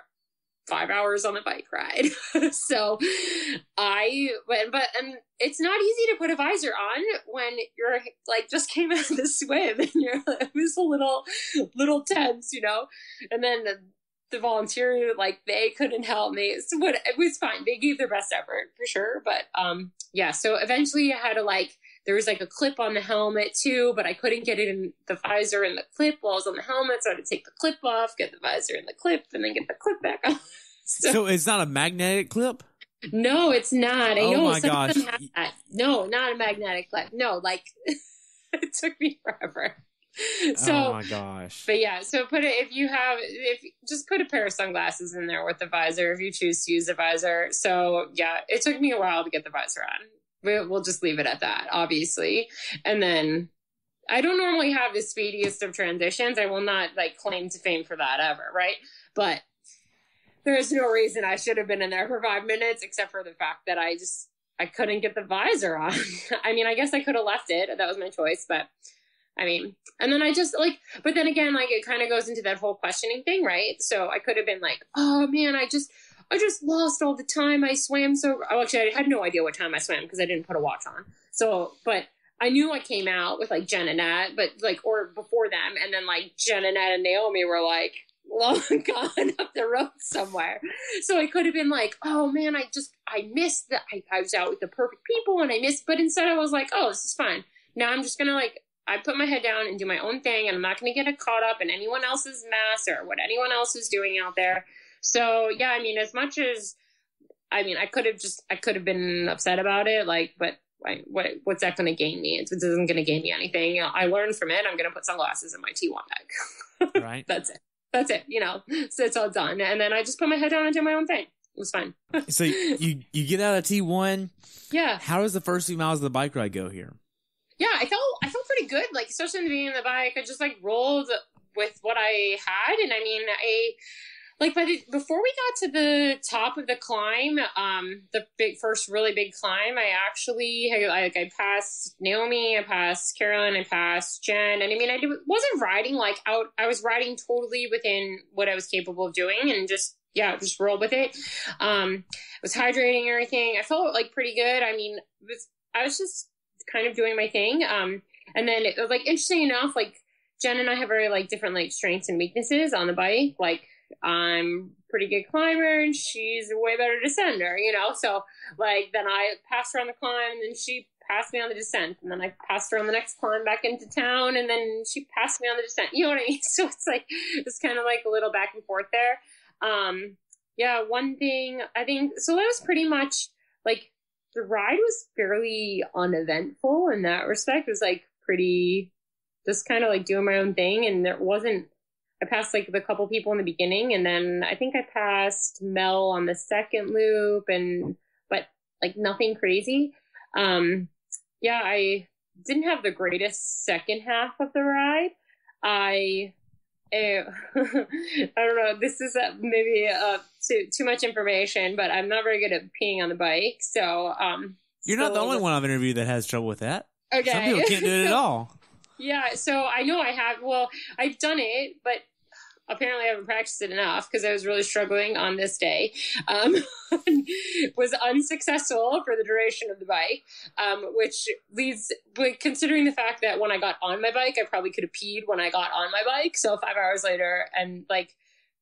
5 hours on a bike ride. So I went, and it's not easy to put a visor on when you're like just came out of the swim and it was a little tense, you know? And then the volunteer, like they couldn't help me. So it was fine. They gave their best effort for sure. But yeah, so eventually I had to there was like a clip on the helmet too, but I couldn't get it in the visor and the clip while I was on the helmet. So I had to take the clip off, get the visor and the clip, and then get the clip back on. So it's not a magnetic clip? No, it's not. I know my gosh. No, not a magnetic clip. No, it took me forever. So, oh my gosh. But yeah, so just put a pair of sunglasses in there with the visor if you choose to use the visor. So yeah, it took me a while to get the visor on. We'll just leave it at that, obviously. And then I don't normally have the speediest of transitions. I will not claim to fame for that ever, right? But there's no reason I should have been in there for 5 minutes, except for the fact that I couldn't get the visor on. I mean, I guess I could have left it. That was my choice. But I mean, and then I just but then again, it kind of goes into that whole questioning thing, right? So I could have been like, oh man, I just lost all the time. I swam actually I had no idea what time I swam because I didn't put a watch on. So, but I knew I came out with Jen and Nat, but or before them. And then Jen and Nat and Naomi were long gone up the road somewhere. So I could have been oh man, I missed that. I was out with the perfect people and I missed, but instead I was oh, this is fine. Now I'm just going to I put my head down and do my own thing, and I'm not going to get caught up in anyone else's mess or what anyone else is doing out there. So yeah, I mean, as much as, I could have been upset about it, but what's that going to gain me? It isn't going to gain me anything. I learned from it. I'm going to put sunglasses in my T1 bag. Right. That's it. that's it, so it's all done. And then I just put my head down and do my own thing. It was fun. So you get out of T1. Yeah. How does the first few miles of the bike ride go here? Yeah, I felt pretty good. Like, especially in the beginning of the bike, I just like rolled with what I had. And I mean, before we got to the top of the climb, the first really big climb, I passed Naomi, I passed Carolyn, I passed Jen. And I mean, wasn't riding out. I was riding totally within what I was capable of doing, and just roll with it. I was hydrating and everything. I felt like pretty good. I mean, I was just kind of doing my thing. And then it was like, interesting enough, like Jen and I have very like different like strengths and weaknesses on the bike. Like, I'm a pretty good climber and she's a way better descender, so like then I passed her on the climb and then she passed me on the descent, and then I passed her on the next climb back into town and then she passed me on the descent, you know what I mean? So it's like it's kind of like a little back and forth there. One thing I think, so that was pretty much like the ride was fairly uneventful in that respect. It was like pretty just kind of like doing my own thing, and I passed like the couple people in the beginning, and then I think I passed Mel on the second loop, but like nothing crazy. I didn't have the greatest second half of the ride. I don't know. This is maybe too much information, but I'm not very good at peeing on the bike. So you're not the only one I've interviewed that has trouble with that. Okay, some people can't do it at all. Yeah, so I know I have. Well, I've done it, but apparently I haven't practiced it enough because I was really struggling on this day. Was unsuccessful for the duration of the bike, which leads, considering the fact that when I got on my bike, I probably could have peed when I got on my bike. So 5 hours later and like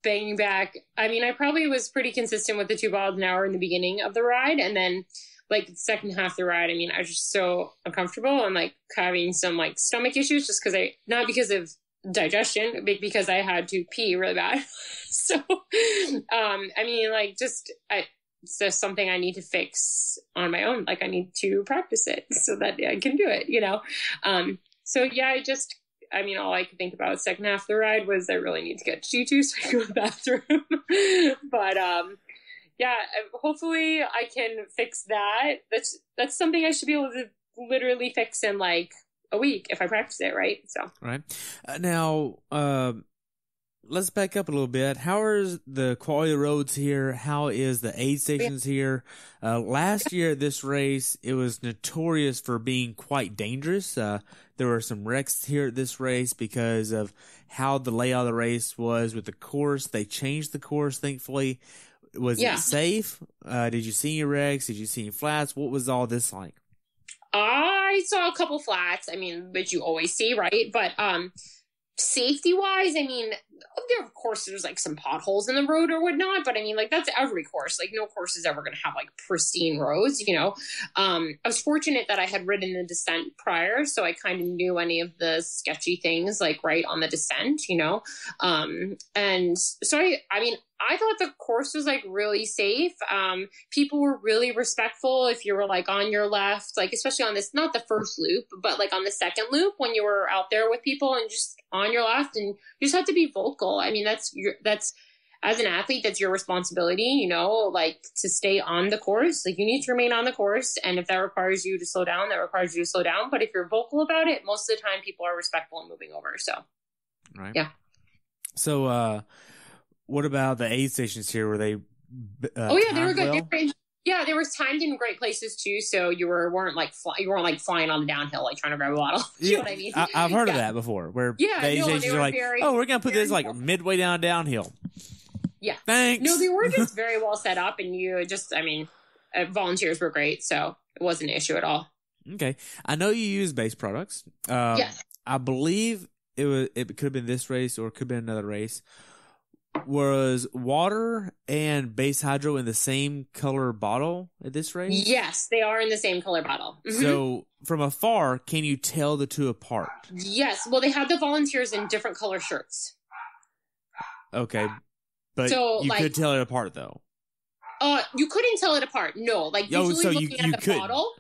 banging back, I mean, I probably was pretty consistent with the 2 miles an hour in the beginning of the ride. And then like the second half of the ride, I mean, I was just so uncomfortable and like having some like stomach issues just because not because of digestion, because I had to pee really bad. So, I mean, like it's just something I need to fix on my own. Like I need to practice it so that I can do it, So yeah, all I could think about second half of the ride was I really need to get G2 so I can go to the bathroom. But, hopefully I can fix that. That's something I should be able to literally fix in like a week if I practice it, right? So right now, let's back up a little bit. How are the quality of the roads here? How is the aid stations here? Last year at this race, it was notorious for being quite dangerous. There were some wrecks here at this race because of how the layout of the race was with the course. They changed the course, thankfully. Was it safe? Did you see any wrecks? Did you see any flats? What was all this like? I saw a couple flats, I mean, which you always see, right? But safety wise, I mean, there of course there's like some potholes in the road or whatnot, but I mean, like that's every course. Like no course is ever going to have like pristine roads, I was fortunate that I had ridden the descent prior, so I kind of knew any of the sketchy things like right on the descent, and so I thought the course was like really safe. People were really respectful if you were like on your left, like especially on this, not the first loop, but like on the second loop when you were out there with people and just on your left, and you just have to be vocal. I mean, that's as an athlete, that's your responsibility, like to stay on the course. Like you need to remain on the course. And if that requires you to slow down, that requires you to slow down. But if you're vocal about it, most of the time people are respectful and moving over. So, right. Yeah. So, what about the aid stations here? Were they? They were good. Well? They were timed in great places too. So you weren't flying on the downhill like trying to grab a bottle. You know what I mean? I've heard of that before. Where the aid stations are like, we're gonna put this like midway downhill. Yeah. Thanks. No, they were just very well set up, and volunteers were great, so it wasn't an issue at all. Okay, I know you use base products. Yes. I believe it could have been this race or it could have been another race. Was water and base hydro in the same color bottle at this race? Yes, they are in the same color bottle. Mm-hmm. So from afar, can you tell the two apart? Yes. Well, they had the volunteers in different color shirts. Okay. But you could tell it apart though. You couldn't tell it apart. No, like usually looking at the bottle.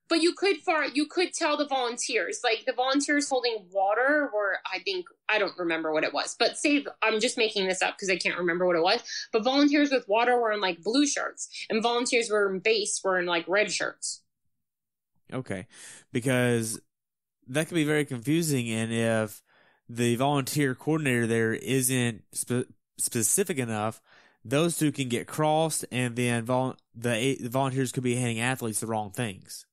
But you could tell the volunteers, like the volunteers holding water were, I don't remember what it was, but I'm just making this up because I can't remember what it was. But volunteers with water were in like blue shirts, and volunteers were in base were in like red shirts. Okay. Because that could be very confusing. And if the volunteer coordinator there isn't specific enough, those two can get crossed, and then the volunteers could be handing athletes the wrong things.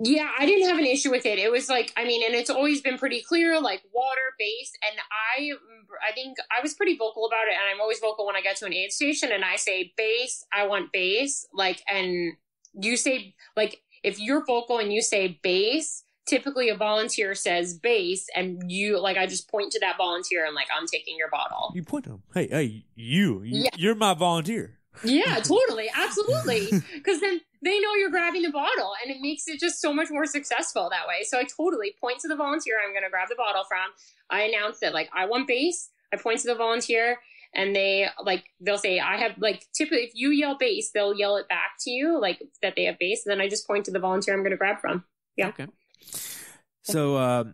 Yeah, I didn't have an issue with it. It was like, I mean, and it's always been pretty clear, like water, base. And I think I was pretty vocal about it. And I'm always vocal when I get to an aid station and I say base, I want base. Like, and you say, like, if you're vocal and you say base, typically a volunteer says base, and you, like, I just point to that volunteer and like, I'm taking your bottle. You point to them. Hey, you're my volunteer. Yeah, totally. Absolutely. Because then they know you're grabbing the bottle, and it makes it just so much more successful that way. So I totally point to the volunteer I'm going to grab the bottle from. I announce that, like, I want base. I point to the volunteer, and they'll say, I have, like, typically if you yell base, they'll yell it back to you, like, that they have base. And then I just point to the volunteer I'm going to grab from. Yeah. Okay. So,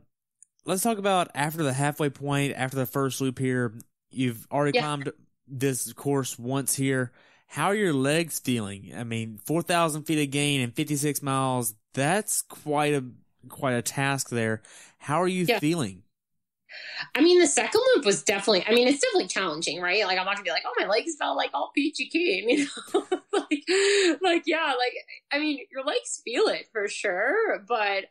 let's talk about after the halfway point, after the first loop here. You've already climbed this course once here. How are your legs feeling? I mean, 4,000 feet of gain and 56 miles, that's quite a task there. How are you feeling? I mean, the second loop was it's definitely challenging, right? Like, I'm not gonna be like, oh, my legs felt like all peachy keen, you know? I mean, your legs feel it for sure, but,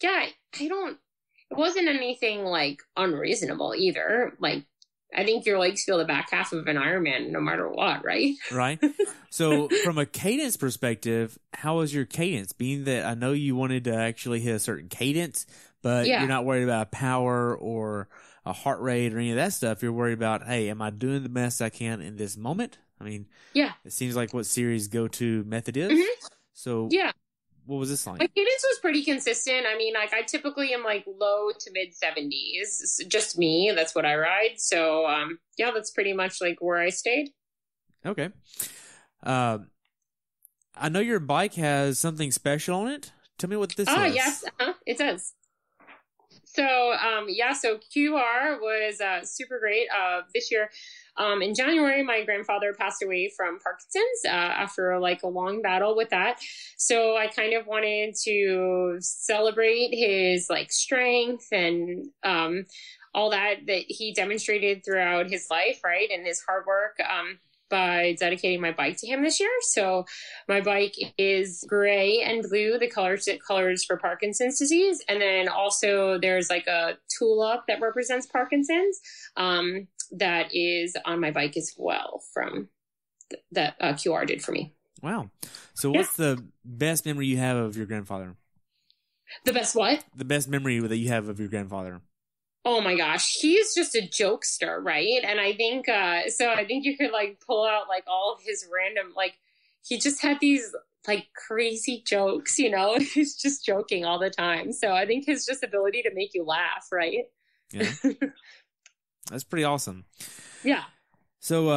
it wasn't anything like unreasonable either. Like, I think your legs feel the back half of an Ironman no matter what, right? Right. So from a cadence perspective, how was your cadence? Being that I know you wanted to actually hit a certain cadence, but you're not worried about power or a heart rate or any of that stuff. You're worried about, hey, am I doing the best I can in this moment? I mean, it seems like what series go-to method is. Mm-hmm. So what was this like? My cadence was pretty consistent. I mean, like, I typically am like low to mid 70s. Just me. That's what I ride. So, that's pretty much like where I stayed. Okay. I know your bike has something special on it. Tell me what this is. Oh, yes. It does. So, so QR was super great. This year, in January, my grandfather passed away from Parkinson's after like a long battle with that. So I kind of wanted to celebrate his like strength and all that he demonstrated throughout his life, right, and his hard work. By dedicating my bike to him this year. So my bike is gray and blue, the colors for Parkinson's disease. And then also there's like a tulip that represents Parkinson's that is on my bike as well from that QR did for me. Wow. So what's the best memory you have of your grandfather? The best what? The best memory that you have of your grandfather. Oh my gosh, he's just a jokester, right? And I think, I think you could like pull out like all of his random, like he just had these like crazy jokes, you know, he's just joking all the time. So I think his just ability to make you laugh, right? Yeah. That's pretty awesome. Yeah. So,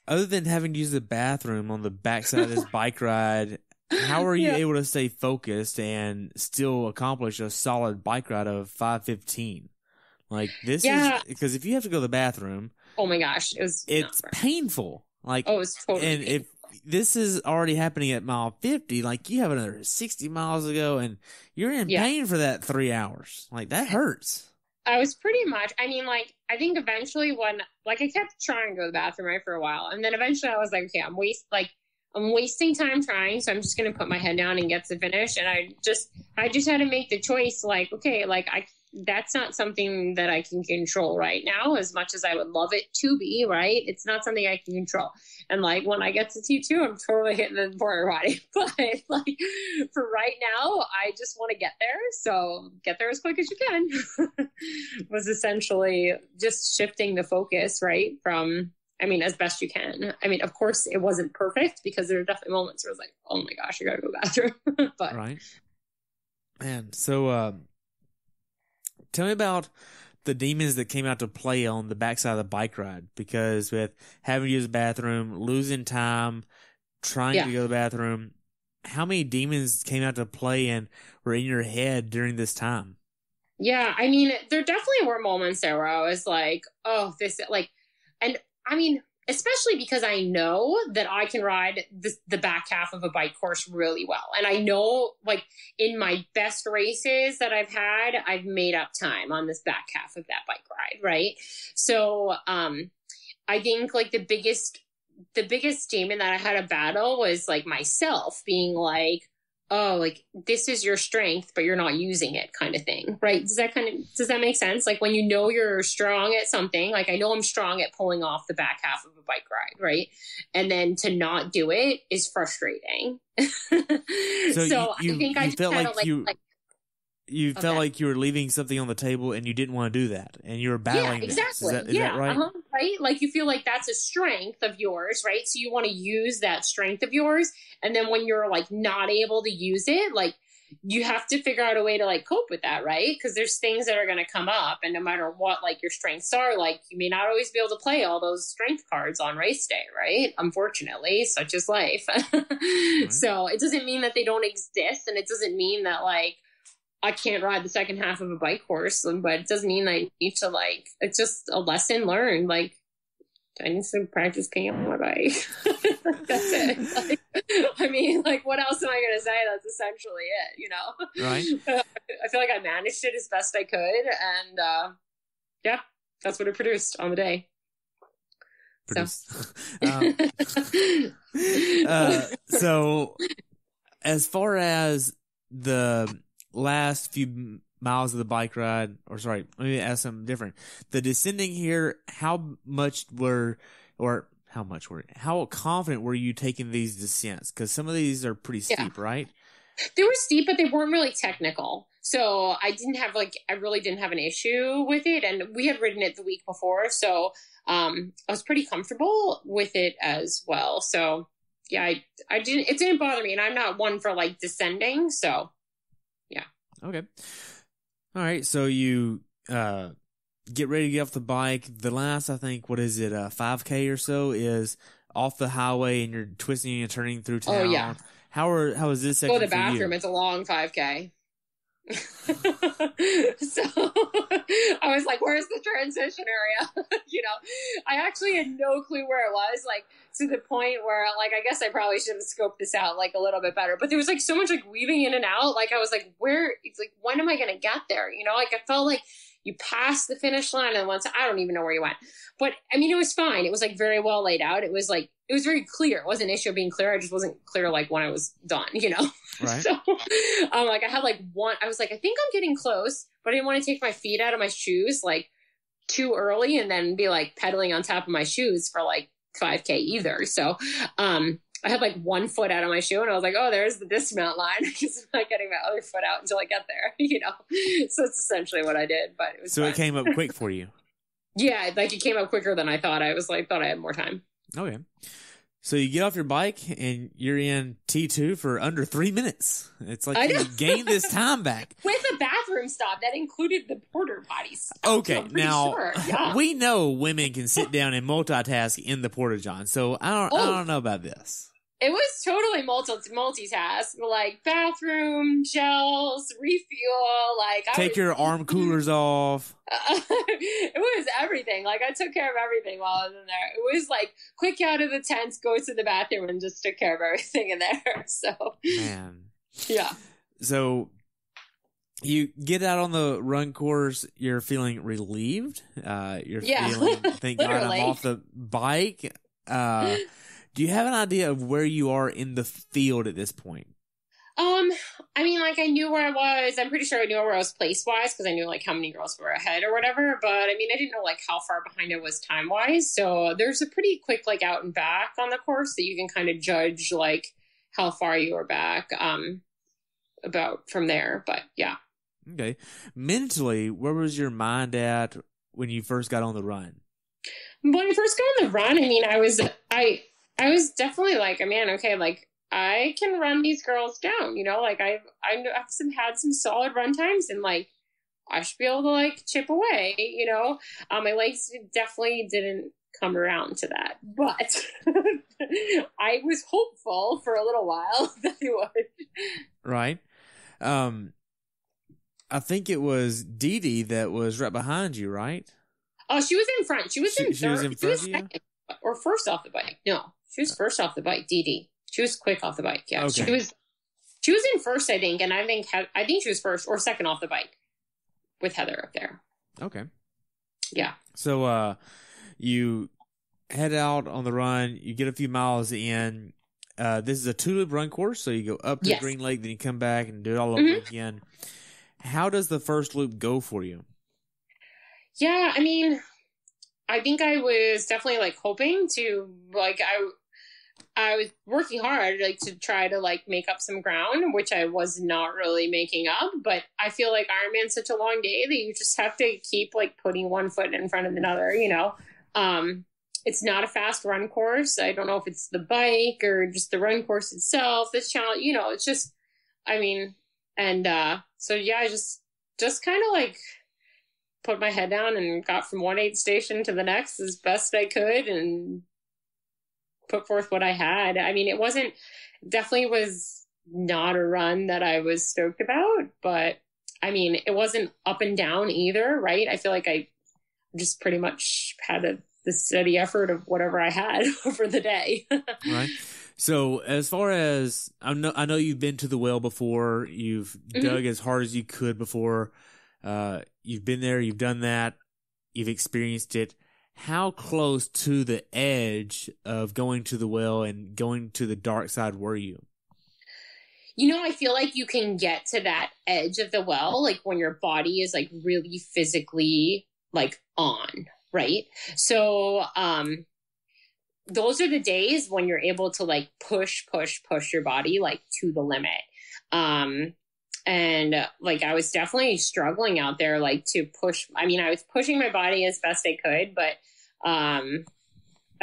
other than having to use the bathroom on the backside of this bike ride, how are you able to stay focused and still accomplish a solid bike ride of 5:15? Like this is because if you have to go to the bathroom, oh my gosh, it's painful. Like, it's totally and painful. If this is already happening at mile 50, like you have another 60 miles to go, and you're in pain for that 3 hours. Like that hurts. I was pretty much. I mean, like I think eventually when I kept trying to go to the bathroom right for a while, and then eventually I was like, okay, I'm wasting time trying, so I'm just gonna put my head down and get to the finish. And I just had to make the choice, like, okay, like that's not something that I can control right now, as much as I would love it to be, right? It's not something I can control. And like when I get to T2, I'm totally hitting the border body. But like for right now, I just want to get there. So get there as quick as you can was essentially just shifting the focus, right? From, I mean, as best you can. I mean, of course it wasn't perfect because there are definitely moments where I was like, oh my gosh, I gotta go to the bathroom. But right. Man, so tell me about the demons that came out to play on the backside of the bike ride, because with having to use the bathroom, losing time, trying to go to the bathroom, how many demons came out to play and were in your head during this time? Yeah, I mean, there definitely were moments there where I was like, oh, this, like, and I mean, especially because I know that I can ride the back half of a bike course really well. And I know, like, in my best races that I've had, I've made up time on this back half of that bike ride, right? So I think, like, the biggest demon that I had to battle was, like, myself being like, oh, like, this is your strength, but you're not using it, kind of thing, right? Does that make sense? Like, when you know you're strong at something, like, I know I'm strong at pulling off the back half of a bike ride, right? And then to not do it is frustrating. So I think I just felt had like to, you felt like you were leaving something on the table and you didn't want to do that, and you were battling. Yeah, exactly. Is that right? Right? Like, you feel like that's a strength of yours, right? So you want to use that strength of yours. And then when you're, like, not able to use it, like, you have to figure out a way to, like, cope with that, right? Because there's things that are going to come up, and no matter what, like, your strengths are, like, you may not always be able to play all those strength cards on race day, right? Unfortunately, such is life. Right. So it doesn't mean that they don't exist, and it doesn't mean that, like, I can't ride the second half of a bike course, but it doesn't mean I need to, like, it's just a lesson learned. Like, I need to practice peeing on my bike. That's it. Like, I mean, like, what else am I going to say? That's essentially it, you know? Right. I feel like I managed it as best I could. And, yeah, that's what it produced on the day. So as far as the last few miles of the bike ride, or sorry, let me ask something different. The descending here, how confident were you taking these descents? Because some of these are pretty steep, right? They were steep, but they weren't really technical. So I really didn't have an issue with it. And we had ridden it the week before. So I was pretty comfortable with it as well. So yeah, it didn't bother me. And I'm not one for, like, descending. So yeah. Okay. All right. So you get ready to get off the bike. The last, I think, 5K or so is off the highway, and you're twisting and turning through town. Oh, yeah. How is this section Go to the bathroom. for you? It's a long 5K. So I was like, where's the transition area? You know, I actually had no clue where it was, like, to the point where, like, I guess I probably should have scoped this out, like, a little bit better, but there was, like, so much, like, weaving in and out. Like, I was like, it's like, when am I going to get there? You know, like, I felt like you passed the finish line, and once, I don't even know where you went, but I mean, it was fine. It was, like, very well laid out. It was very clear. It wasn't an issue of being clear. I just wasn't clear, like, when I was done, you know? Right. So, like, I had, like, I was like, I think I'm getting close, but I didn't want to take my feet out of my shoes, like, too early and then be, like, pedaling on top of my shoes for, like, 5K either. So, I had, like, one foot out of my shoe, and I was like, oh, there's the dismount line, because I'm not getting my other foot out until I get there, you know? So it's essentially what I did, but it was fun. It came up quick for you. Yeah, like, it came up quicker than I thought. I was like, thought I had more time. Okay. So you get off your bike and you're in T2 for under 3 minutes. It's like you gained this time back. With a bathroom stop that included the porter potties. Okay, now we know women can sit down and multitask in the porta john. So I don't know about this. It was totally multitask, like bathroom, gels, refuel, like take your arm coolers off. It was everything. Like, I took care of everything while I was in there. It was like quick out of the tent, go to the bathroom, and just took care of everything in there. So, man, yeah. So you get out on the run course. You're feeling relieved. You're feeling, thank God I'm off the bike. Do you have an idea of where you are in the field at this point? I mean, like, I knew where I was. I'm pretty sure I knew where I was place-wise, because I knew, like, how many girls were ahead or whatever. But, I mean, I didn't know, like, how far behind I was time-wise. So there's a pretty quick, like, out and back on the course that you can kind of judge, like, how far you were back about from there. But, yeah. Okay. Mentally, where was your mind at when you first got on the run? When I first got on the run, I mean, I was definitely like, man, okay, like, I can run these girls down, you know, like, I've had some solid run times, and, like, I should be able to, like, chip away, you know. My legs definitely didn't come around to that, but I was hopeful for a little while that it would. Right. I think it was Dee Dee that was right behind you, right? Oh, she was in front. She was in third. She was in front of you? Second, or first off the bike. No, she was first off the bike. Dee Dee. She was quick off the bike. Yeah, okay. She was in first, I think, and I think she was first or second off the bike with Heather up there. Okay. Yeah. So you head out on the run. You get a few miles in. This is a 2-loop run course, so you go up to Green Lake, then you come back and do it all over again. How does the first loop go for you? Yeah, I mean, I think I was definitely like hoping to like I was working hard like to try to like make up some ground, which I was not really making up. But I feel like Ironman's such a long day that you just have to keep like putting one foot in front of another, you know. It's not a fast run course. I don't know if it's the bike or just the run course itself. This challenge, you know, it's just, I mean, and so yeah, I just kind of like put my head down and got from one aid station to the next as best I could and put forth what I had. I mean, definitely was not a run that I was stoked about, but I mean, it wasn't up and down either, right? I feel like I just pretty much had the steady effort of whatever I had for the day. Right. So as far as I know you've been to the well before, you've dug as hard as you could before, you've been there, you've done that, you've experienced it. How close to the edge of going to the well and going to the dark side were you? You know, I feel like you can get to that edge of the well, like when your body is like really physically like on, right? So, those are the days when you're able to like push your body like to the limit. And like, I was definitely struggling out there, like to push. I mean, I was pushing my body as best I could, but, I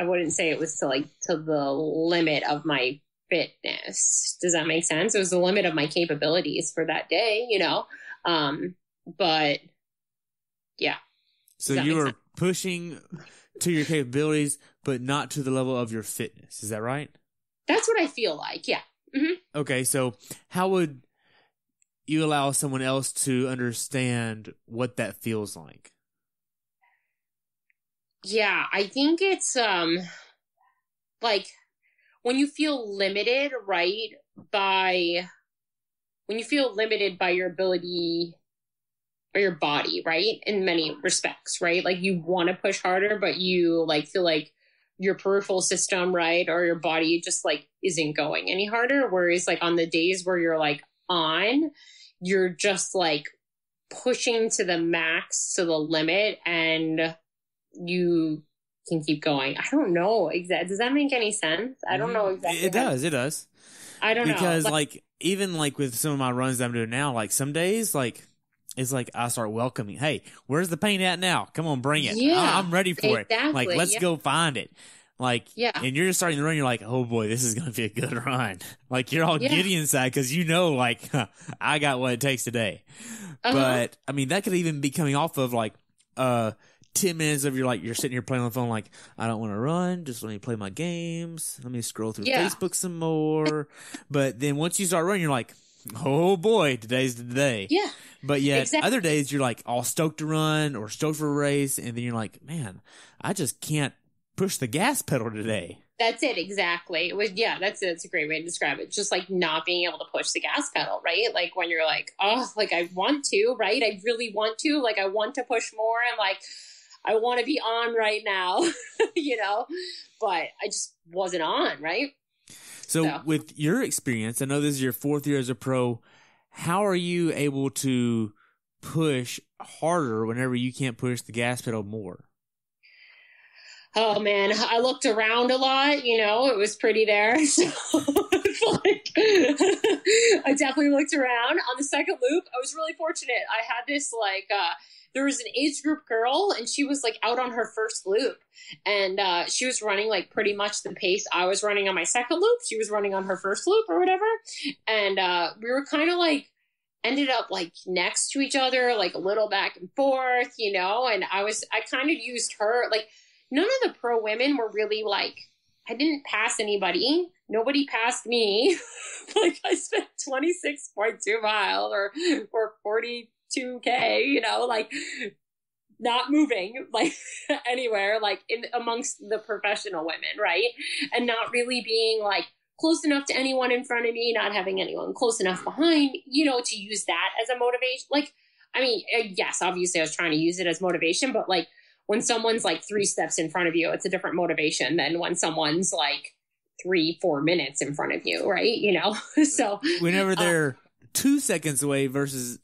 wouldn't say it was to the limit of my fitness. Does that make sense? It was the limit of my capabilities for that day, you know? But yeah. So you were pushing to your capabilities, but not to the level of your fitness. Is that right? That's what I feel like. Yeah. Mm-hmm. Okay. So how would you allow someone else to understand what that feels like? Yeah, I think it's like when you feel limited, right, when you feel limited by your ability or your body, right, in many respects, right? Like you want to push harder, but you like feel like your peripheral system, right, or your body just like isn't going any harder. Whereas like on the days where you're like on, you're just like pushing to the max, to the limit, and you can keep going. I don't know exactly. Does that make any sense? I don't know exactly. It does. It does. I don't know. Because like even like with some of my runs that I'm doing now, like some days like it's like I start welcoming, hey, where's the pain at now? Come on, bring it. Yeah, I'm ready for it. Like, let's go find it. Like, and you're just starting to run. You're like, oh boy, this is going to be a good run. Like you're all giddy inside because you know, like, I got what it takes today. But I mean, that could even be coming off of like, 10 minutes of you're sitting here playing on the phone like, I don't want to run, just let me play my games, let me scroll through Facebook some more. But then once you start running, you're like, oh boy, today's the day. Yeah. But yet other days you're like all stoked to run or stoked for a race, and then you're like, man, I just can't push the gas pedal today. That's it, exactly. It was, that's a great way to describe it. Just like not being able to push the gas pedal, right? Like when you're like, oh, like I want to, right? I really want to, like I want to push more, and like I want to be on right now, you know, but I just wasn't on, right? So with your experience, I know this is your 4th year as a pro. How are you able to push harder whenever you can't push the gas pedal more? Oh man, I looked around a lot, you know, it was pretty there. So it's like, I definitely looked around. On the second loop, I was really fortunate. I had this like, there was an age group girl, and she was like out on her first loop, and she was running like pretty much the pace I was running on my second loop. She was running on her first loop or whatever. And we were kind of like ended up like next to each other, like a little back and forth, you know, and I kind of used her, like none of the pro women were really like I didn't pass anybody. Nobody passed me. Like I spent 26.2 miles or 42K, you know, like not moving like anywhere, like in amongst the professional women. Right. And not really being like close enough to anyone in front of me, not having anyone close enough behind, you know, to use that as a motivation. Like, I mean, yes, obviously I was trying to use it as motivation, but like when someone's like 3 steps in front of you, it's a different motivation than when someone's like 3-4 minutes in front of you. Right. You know, so whenever they're 2 seconds away versus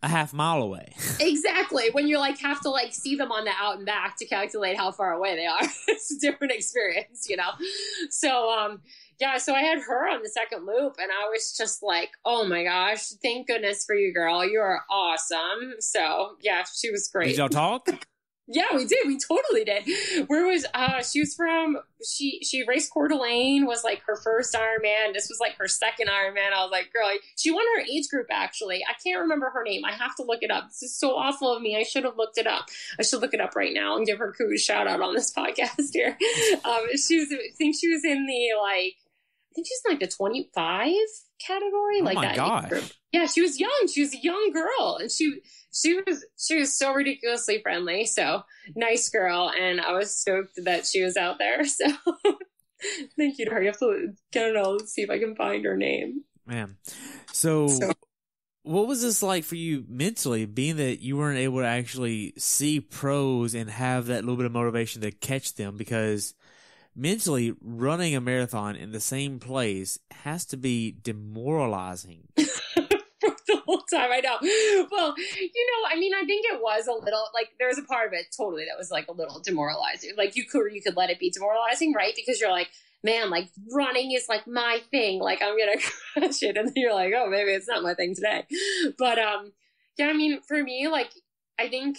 a half mile away. Exactly. When you're like, have to like see them on the out and back to calculate how far away they are. It's a different experience, you know? So, yeah, so I had her on the second loop and I was just like, oh my gosh, thank goodness for you, girl. You are awesome. So yeah, she was great. Did y'all talk? Yeah, we did. We totally did. Where was she was from? She raced Coeur d'Alene, was like her first Ironman. This was like her second Ironman. I was like, girl, she won her age group actually. I can't remember her name. I have to look it up. This is so awful of me. I should have looked it up. I should look it up right now and give her a shout out on this podcast here. She was, I think she was in the like, I think she's in like the 25 category, like that. Oh my gosh. Group. Yeah, she was young. She was a young girl, and she was so ridiculously friendly. So nice girl, and I was stoked that she was out there. So thank you to her. You have to get it all. Let's see if I can find her name. Man, so what was this like for you mentally, being that you weren't able to actually see pros and have that little bit of motivation to catch them? Because mentally, running a marathon in the same place has to be demoralizing. The whole time, I know. Well, you know, I mean, I think it was a little, like, there was a part of it totally that was, like, a little demoralizing. Like, you could let it be demoralizing, right? Because you're like, man, like, running is, like, my thing. Like, I'm gonna crush it. And then you're like, oh, maybe it's not my thing today. But, yeah, I mean, for me, like, I think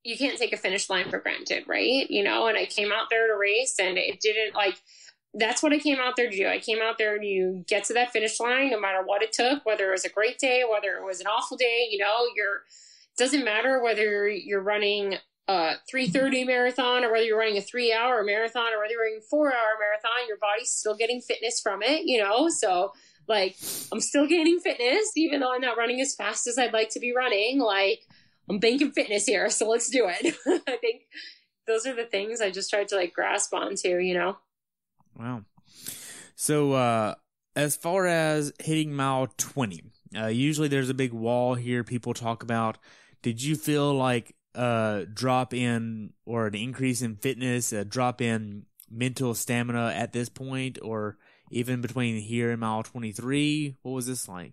you can't take a finish line for granted, right? You know, and I came out there to race, and it didn't, like, that's what I came out there to do. I came out there to get to that finish line, no matter what it took, whether it was a great day, whether it was an awful day, you know, doesn't matter whether you're running a 3:30 marathon or whether you're running a 3-hour marathon or whether you're running a 4-hour marathon, your body's still getting fitness from it, you know? So like, I'm still gaining fitness, even though I'm not running as fast as I'd like to be running. Like, I'm banking fitness here. So let's do it. I think those are the things I just tried to like grasp onto, you know? Wow. So, as far as hitting mile 20, usually there's a big wall here people talk about. Did you feel like a drop in or an increase in fitness, a drop in mental stamina at this point, or even between here and mile 23? What was this like?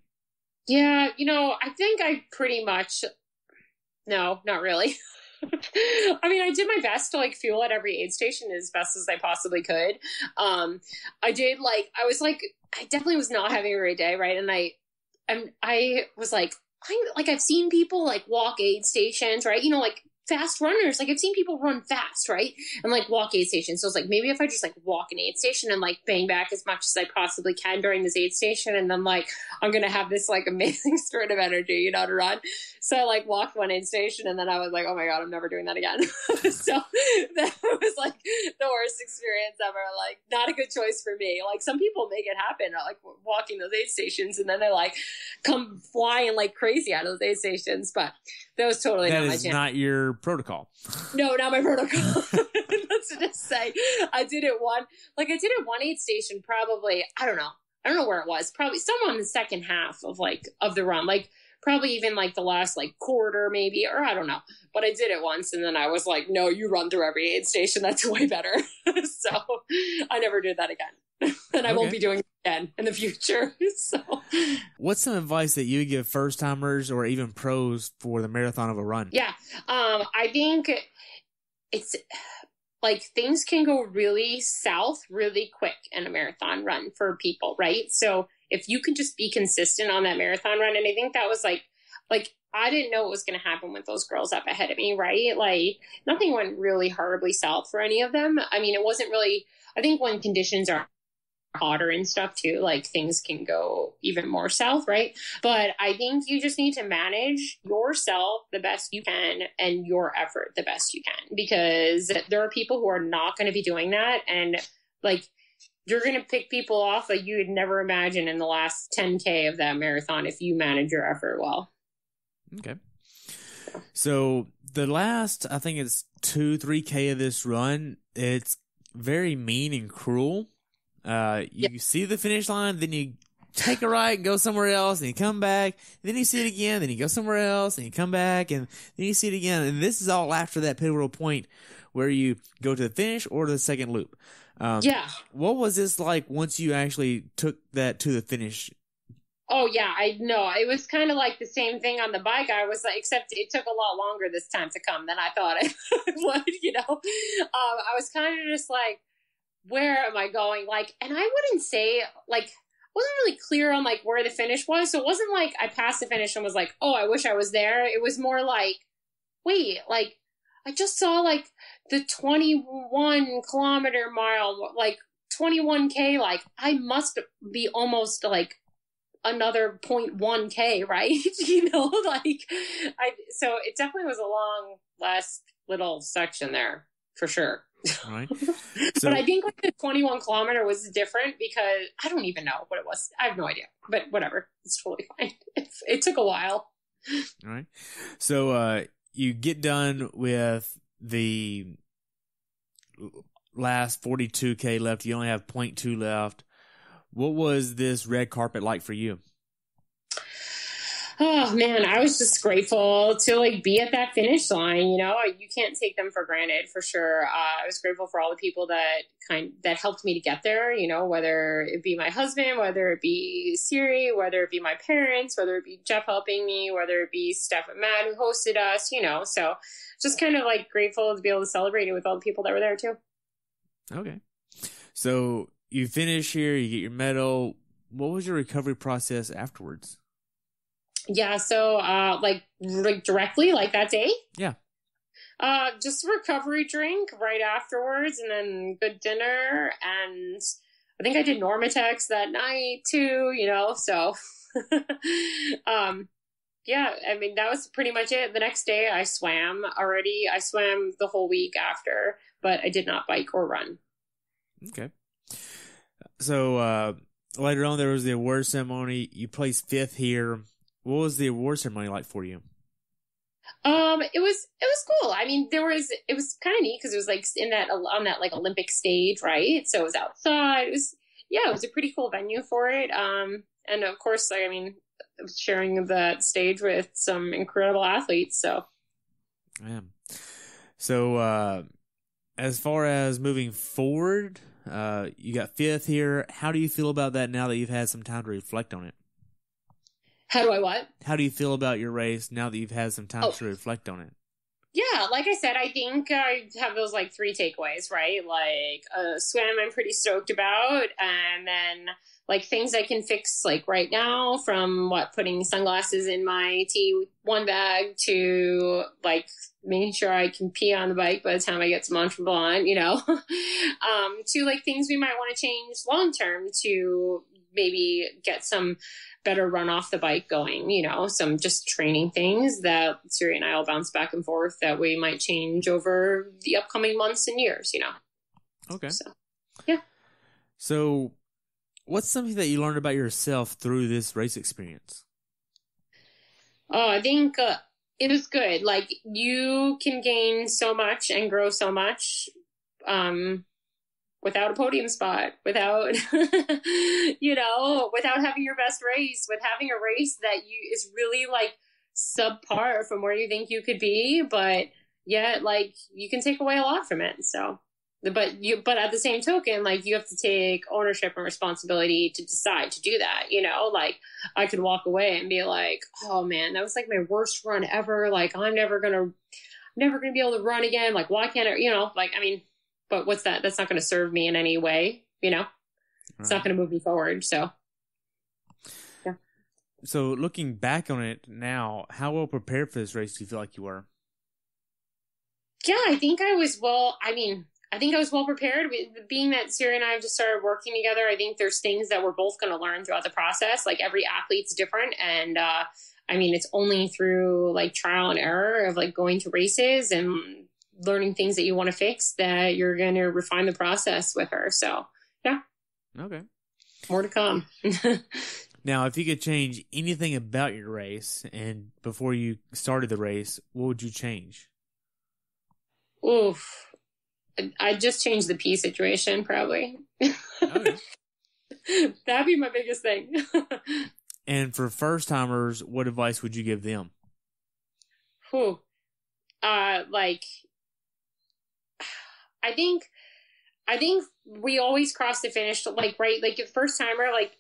Yeah, you know, I think I pretty much, no, not really. I mean, I did my best to like fuel at every aid station as best as I possibly could. I did like, I definitely was not having a great day. Right. And I was like, I've seen people like walk aid stations, right? You know, like fast runners, like I've seen people run fast, right? And like walk aid stations. So it's like, maybe if I just like walk an aid station and like bang back as much as I possibly can during this aid station. And then like, I'm going to have this like amazing spurt of energy, you know, to run. So I like walked one aid station and then I was like, oh my God, I'm never doing that again. So that was like the worst experience ever. Like not a good choice for me. Like some people make it happen, like walking those aid stations and then they like come flying like crazy out of those aid stations. But that was totally not my jam. That is not your protocol. No, not my protocol. Let's just say I did it one aid station probably, I don't know where it was, probably somewhere in the second half of the run, like probably even like the last like quarter maybe, or I don't know, but I did it once and then I was like, no, you run through every aid station. That's way better. So I never did that again. And I won't be doing it again in the future. So what's some advice that you would give first timers or even pros for the marathon of a run? Yeah. I think it's like things can go really south really quick in a marathon run for people, right? So if you can just be consistent on that marathon run, and I think that was like I didn't know what was going to happen with those girls up ahead of me, right? Like nothing went really horribly south for any of them. I mean, it wasn't really, I think when conditions are hotter and stuff too, like things can go even more south, right? But I think you just need to manage yourself the best you can and your effort the best you can, because there are people who are not going to be doing that. And like, you're going to pick people off that you would never imagine in the last 10K of that marathon if you manage your effort well. Okay. So the last, I think it's 2-3K of this run, it's very mean and cruel. You see the finish line, then you take a right and go somewhere else, and you come back, then you see it again, then you go somewhere else, and you come back, and then you see it again. And this is all after that pivotal point where you go to the finish or to the second loop. What was this like once you actually took that to the finish? Oh, yeah, I know. It was kind of like the same thing on the bike. I was like, except it took a lot longer this time to come than I thought it would, you know. I was kind of just like, where am I going? Like, and I wouldn't say, like, wasn't really clear on like where the finish was. So it wasn't like I passed the finish and was like, oh, I wish I was there. It was more like, wait, like, I just saw like the 21 kilometer mile, like 21K, like I must be almost like another 0.1K, right? You know, like so it definitely was a long last little section there for sure. Right. So, but I think like the 21 kilometer was different because I don't even know what it was. I have no idea, but whatever. It's totally fine. It took a while. All right. So, you get done with the last 42K left. You only have 0.2 left. What was this red carpet like for you? Oh man, I was just grateful to like be at that finish line. You know, you can't take them for granted for sure. I was grateful for all the people that helped me to get there. You know, whether it be my husband, whether it be Siri, whether it be my parents, whether it be Jeff helping me, whether it be Steph and Matt who hosted us. You know, so just kind of like grateful to be able to celebrate it with all the people that were there too. Okay, so you finish here, you get your medal. What was your recovery process afterwards? Yeah, so like directly, like that day? Yeah. Just recovery drink right afterwards and then good dinner. And I think I did Normatex that night too, you know, so yeah, I mean, that was pretty much it. The next day I swam already. I swam the whole week after, but I did not bike or run. Okay. So later on there was the award ceremony. You placed 5th here. What was the award ceremony like for you? It was cool. I mean, it was kind of neat because it was like on that like Olympic stage, right? So it was outside. It was a pretty cool venue for it. And of course, I mean, I was sharing the stage with some incredible athletes. So, yeah. So, as far as moving forward, you got 5th here. How do you feel about that now that you've had some time to reflect on it? How do I what? How do you feel about your race now that you've had some time to reflect on it? Yeah, like I said, I think I have those like 3 takeaways, right? Like swim I'm pretty stoked about, and then like things I can fix like right now, from putting sunglasses in my T1 bag to like making sure I can pee on the bike by the time I get some Entre Blanc, you know, to like things we might want to change long term to maybe get some better run off the bike going, you know, some just training things that Siri and I will bounce back and forth that we might change over the upcoming months and years, you know. Okay. So, yeah. So what's something that you learned about yourself through this race experience? Oh, I think it was good. Like, you can gain so much and grow so much without a podium spot, without, you know, without having your best race, with having a race that is really like subpar from where you think you could be, but yet like you can take away a lot from it. So, but at the same token, like you have to take ownership and responsibility to decide to do that. You know, like I could walk away and be like, oh man, that was like my worst run ever. Like I'm never gonna be able to run again. Like, why can't I, you know, like, I mean, but what's that? That's not going to serve me in any way, you know? It's not going to move me forward, so. Yeah. So looking back on it now, how well prepared for this race do you feel like you were? Yeah, I think I was well prepared. Being that Siri and I have just started working together, I think there's things that we're both going to learn throughout the process. Like every athlete's different. And, I mean, it's only through like trial and error of like going to races and learning things that you want to fix, that you're going to refine the process with her. So, yeah. Okay. More to come. Now, if you could change anything about your race and before you started the race, what would you change? Oof. I'd just change the pee situation, probably. Okay. That'd be my biggest thing. And for first-timers, what advice would you give them? Whew. Like, I think we always cross the finish, like, right? Like, a first-timer, like,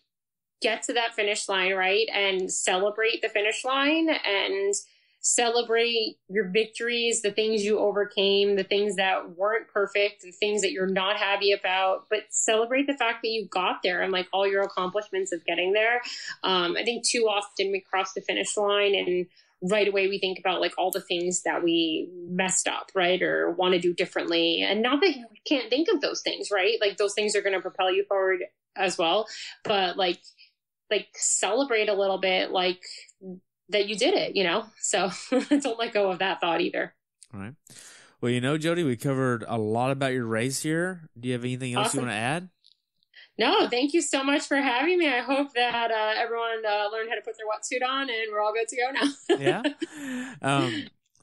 get to that finish line, right? And celebrate the finish line and celebrate your victories, the things you overcame, the things that weren't perfect, the things that you're not happy about, but celebrate the fact that you got there and like all your accomplishments of getting there. I think too often we cross the finish line and right away we think about like all the things that we messed up, right? Or want to do differently. And not that you can't think of those things, right? Like those things are going to propel you forward as well. But like celebrate a little bit, like that you did it, you know? So don't let go of that thought either. All right. Well, you know, Jodie, we covered a lot about your race here. Do you have anything else you want to add? No, thank you so much for having me. I hope that everyone learned how to put their wetsuit on and we're all good to go now. Yeah.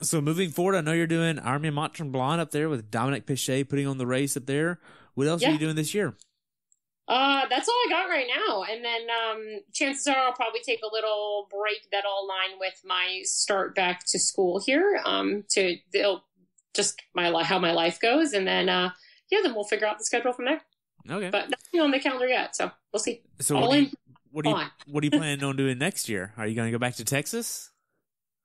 So moving forward, I know you're doing Ironman Mont-Tremblant up there with Dominic Pichet putting on the race up there. What else are you doing this year? That's all I got right now. And then chances are I'll probably take a little break that'll align with my start back to school here how my life goes. And then, then we'll figure out the schedule from there. Okay. But nothing on the calendar yet, so we'll see. So what are you planning on doing next year? Are you going to go back to Texas?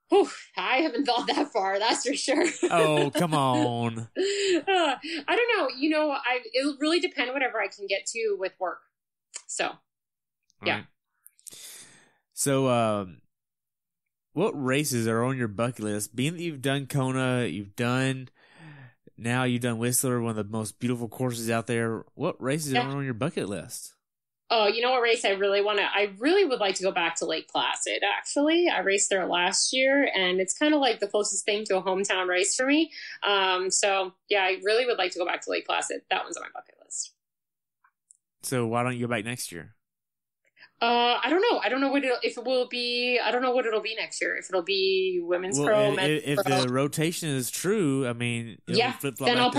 Whew, I haven't thought that far, that's for sure. Oh, come on. I don't know. You know, it'll really depend whatever I can get to with work. So, yeah. Right. So, what races are on your bucket list? Being that you've done Kona, you've done Whistler, one of the most beautiful courses out there. What races are on your bucket list? Oh, you know what race I really would like to go back to Lake Placid, actually. I raced there last year, and it's kind of like the closest thing to a hometown race for me. So, yeah, I really would like to go back to Lake Placid. That one's on my bucket list. So why don't you go back next year? I don't know. I don't know what it'll be next year. If it'll be women's pro, men's if pro. the rotation is true, I mean, then I'll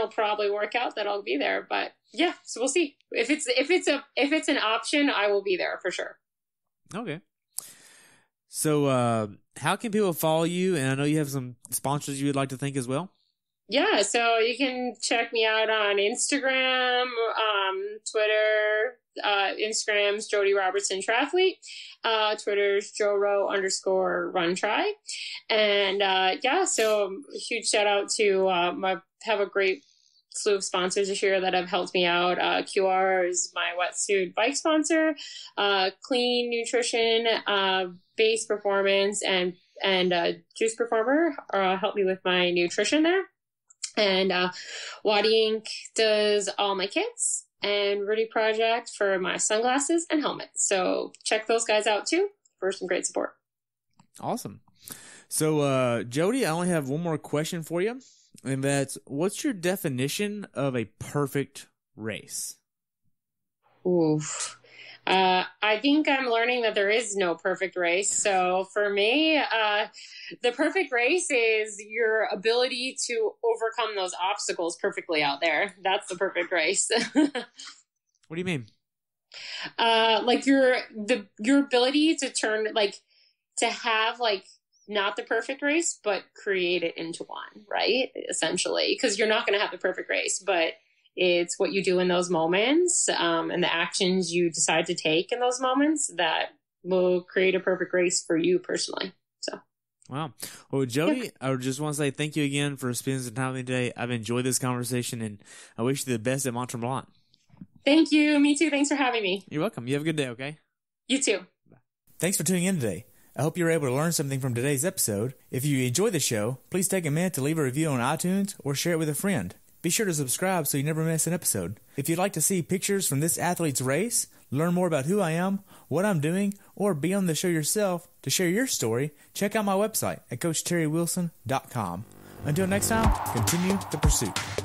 probably work out that I'll be there. But yeah, so we'll see. If it's an option, I will be there for sure. Okay. So, how can people follow you? And I know you have some sponsors you would like to thank as well. Yeah, so you can check me out on Instagram, Twitter. Instagram's Jodie Roberson Triathlete. Twitter's JoRo_RunTri. And so a huge shout out to have a great slew of sponsors this year that have helped me out. QR is my wetsuit bike sponsor. Clean Nutrition, Base Performance, and Juice Performer helped me with my nutrition there. And Wadi Inc. does all my kits, and Rudy Project for my sunglasses and helmets. So check those guys out too for some great support. Awesome. So, Jodie, I only have one more question for you, and that's, what's your definition of a perfect race? Oof. I think I'm learning that there is no perfect race. So for me, the perfect race is your ability to overcome those obstacles perfectly out there. That's the perfect race. What do you mean? Like your ability to to have not the perfect race, but create it into one, right? Essentially, because you're not going to have the perfect race, but it's what you do in those moments, and the actions you decide to take in those moments that will create a perfect race for you personally. So, wow. Well, Jodie, I just want to say thank you again for spending some time with me today. I've enjoyed this conversation, and I wish you the best at Mont-Tremblant. Thank you. Me too. Thanks for having me. You're welcome. You have a good day, okay? You too. Bye. Thanks for tuning in today. I hope you were able to learn something from today's episode. If you enjoyed the show, please take a minute to leave a review on iTunes or share it with a friend. Be sure to subscribe so you never miss an episode. If you'd like to see pictures from this athlete's race, learn more about who I am, what I'm doing, or be on the show yourself to share your story, check out my website at CoachTerryWilson.com. Until next time, continue the pursuit.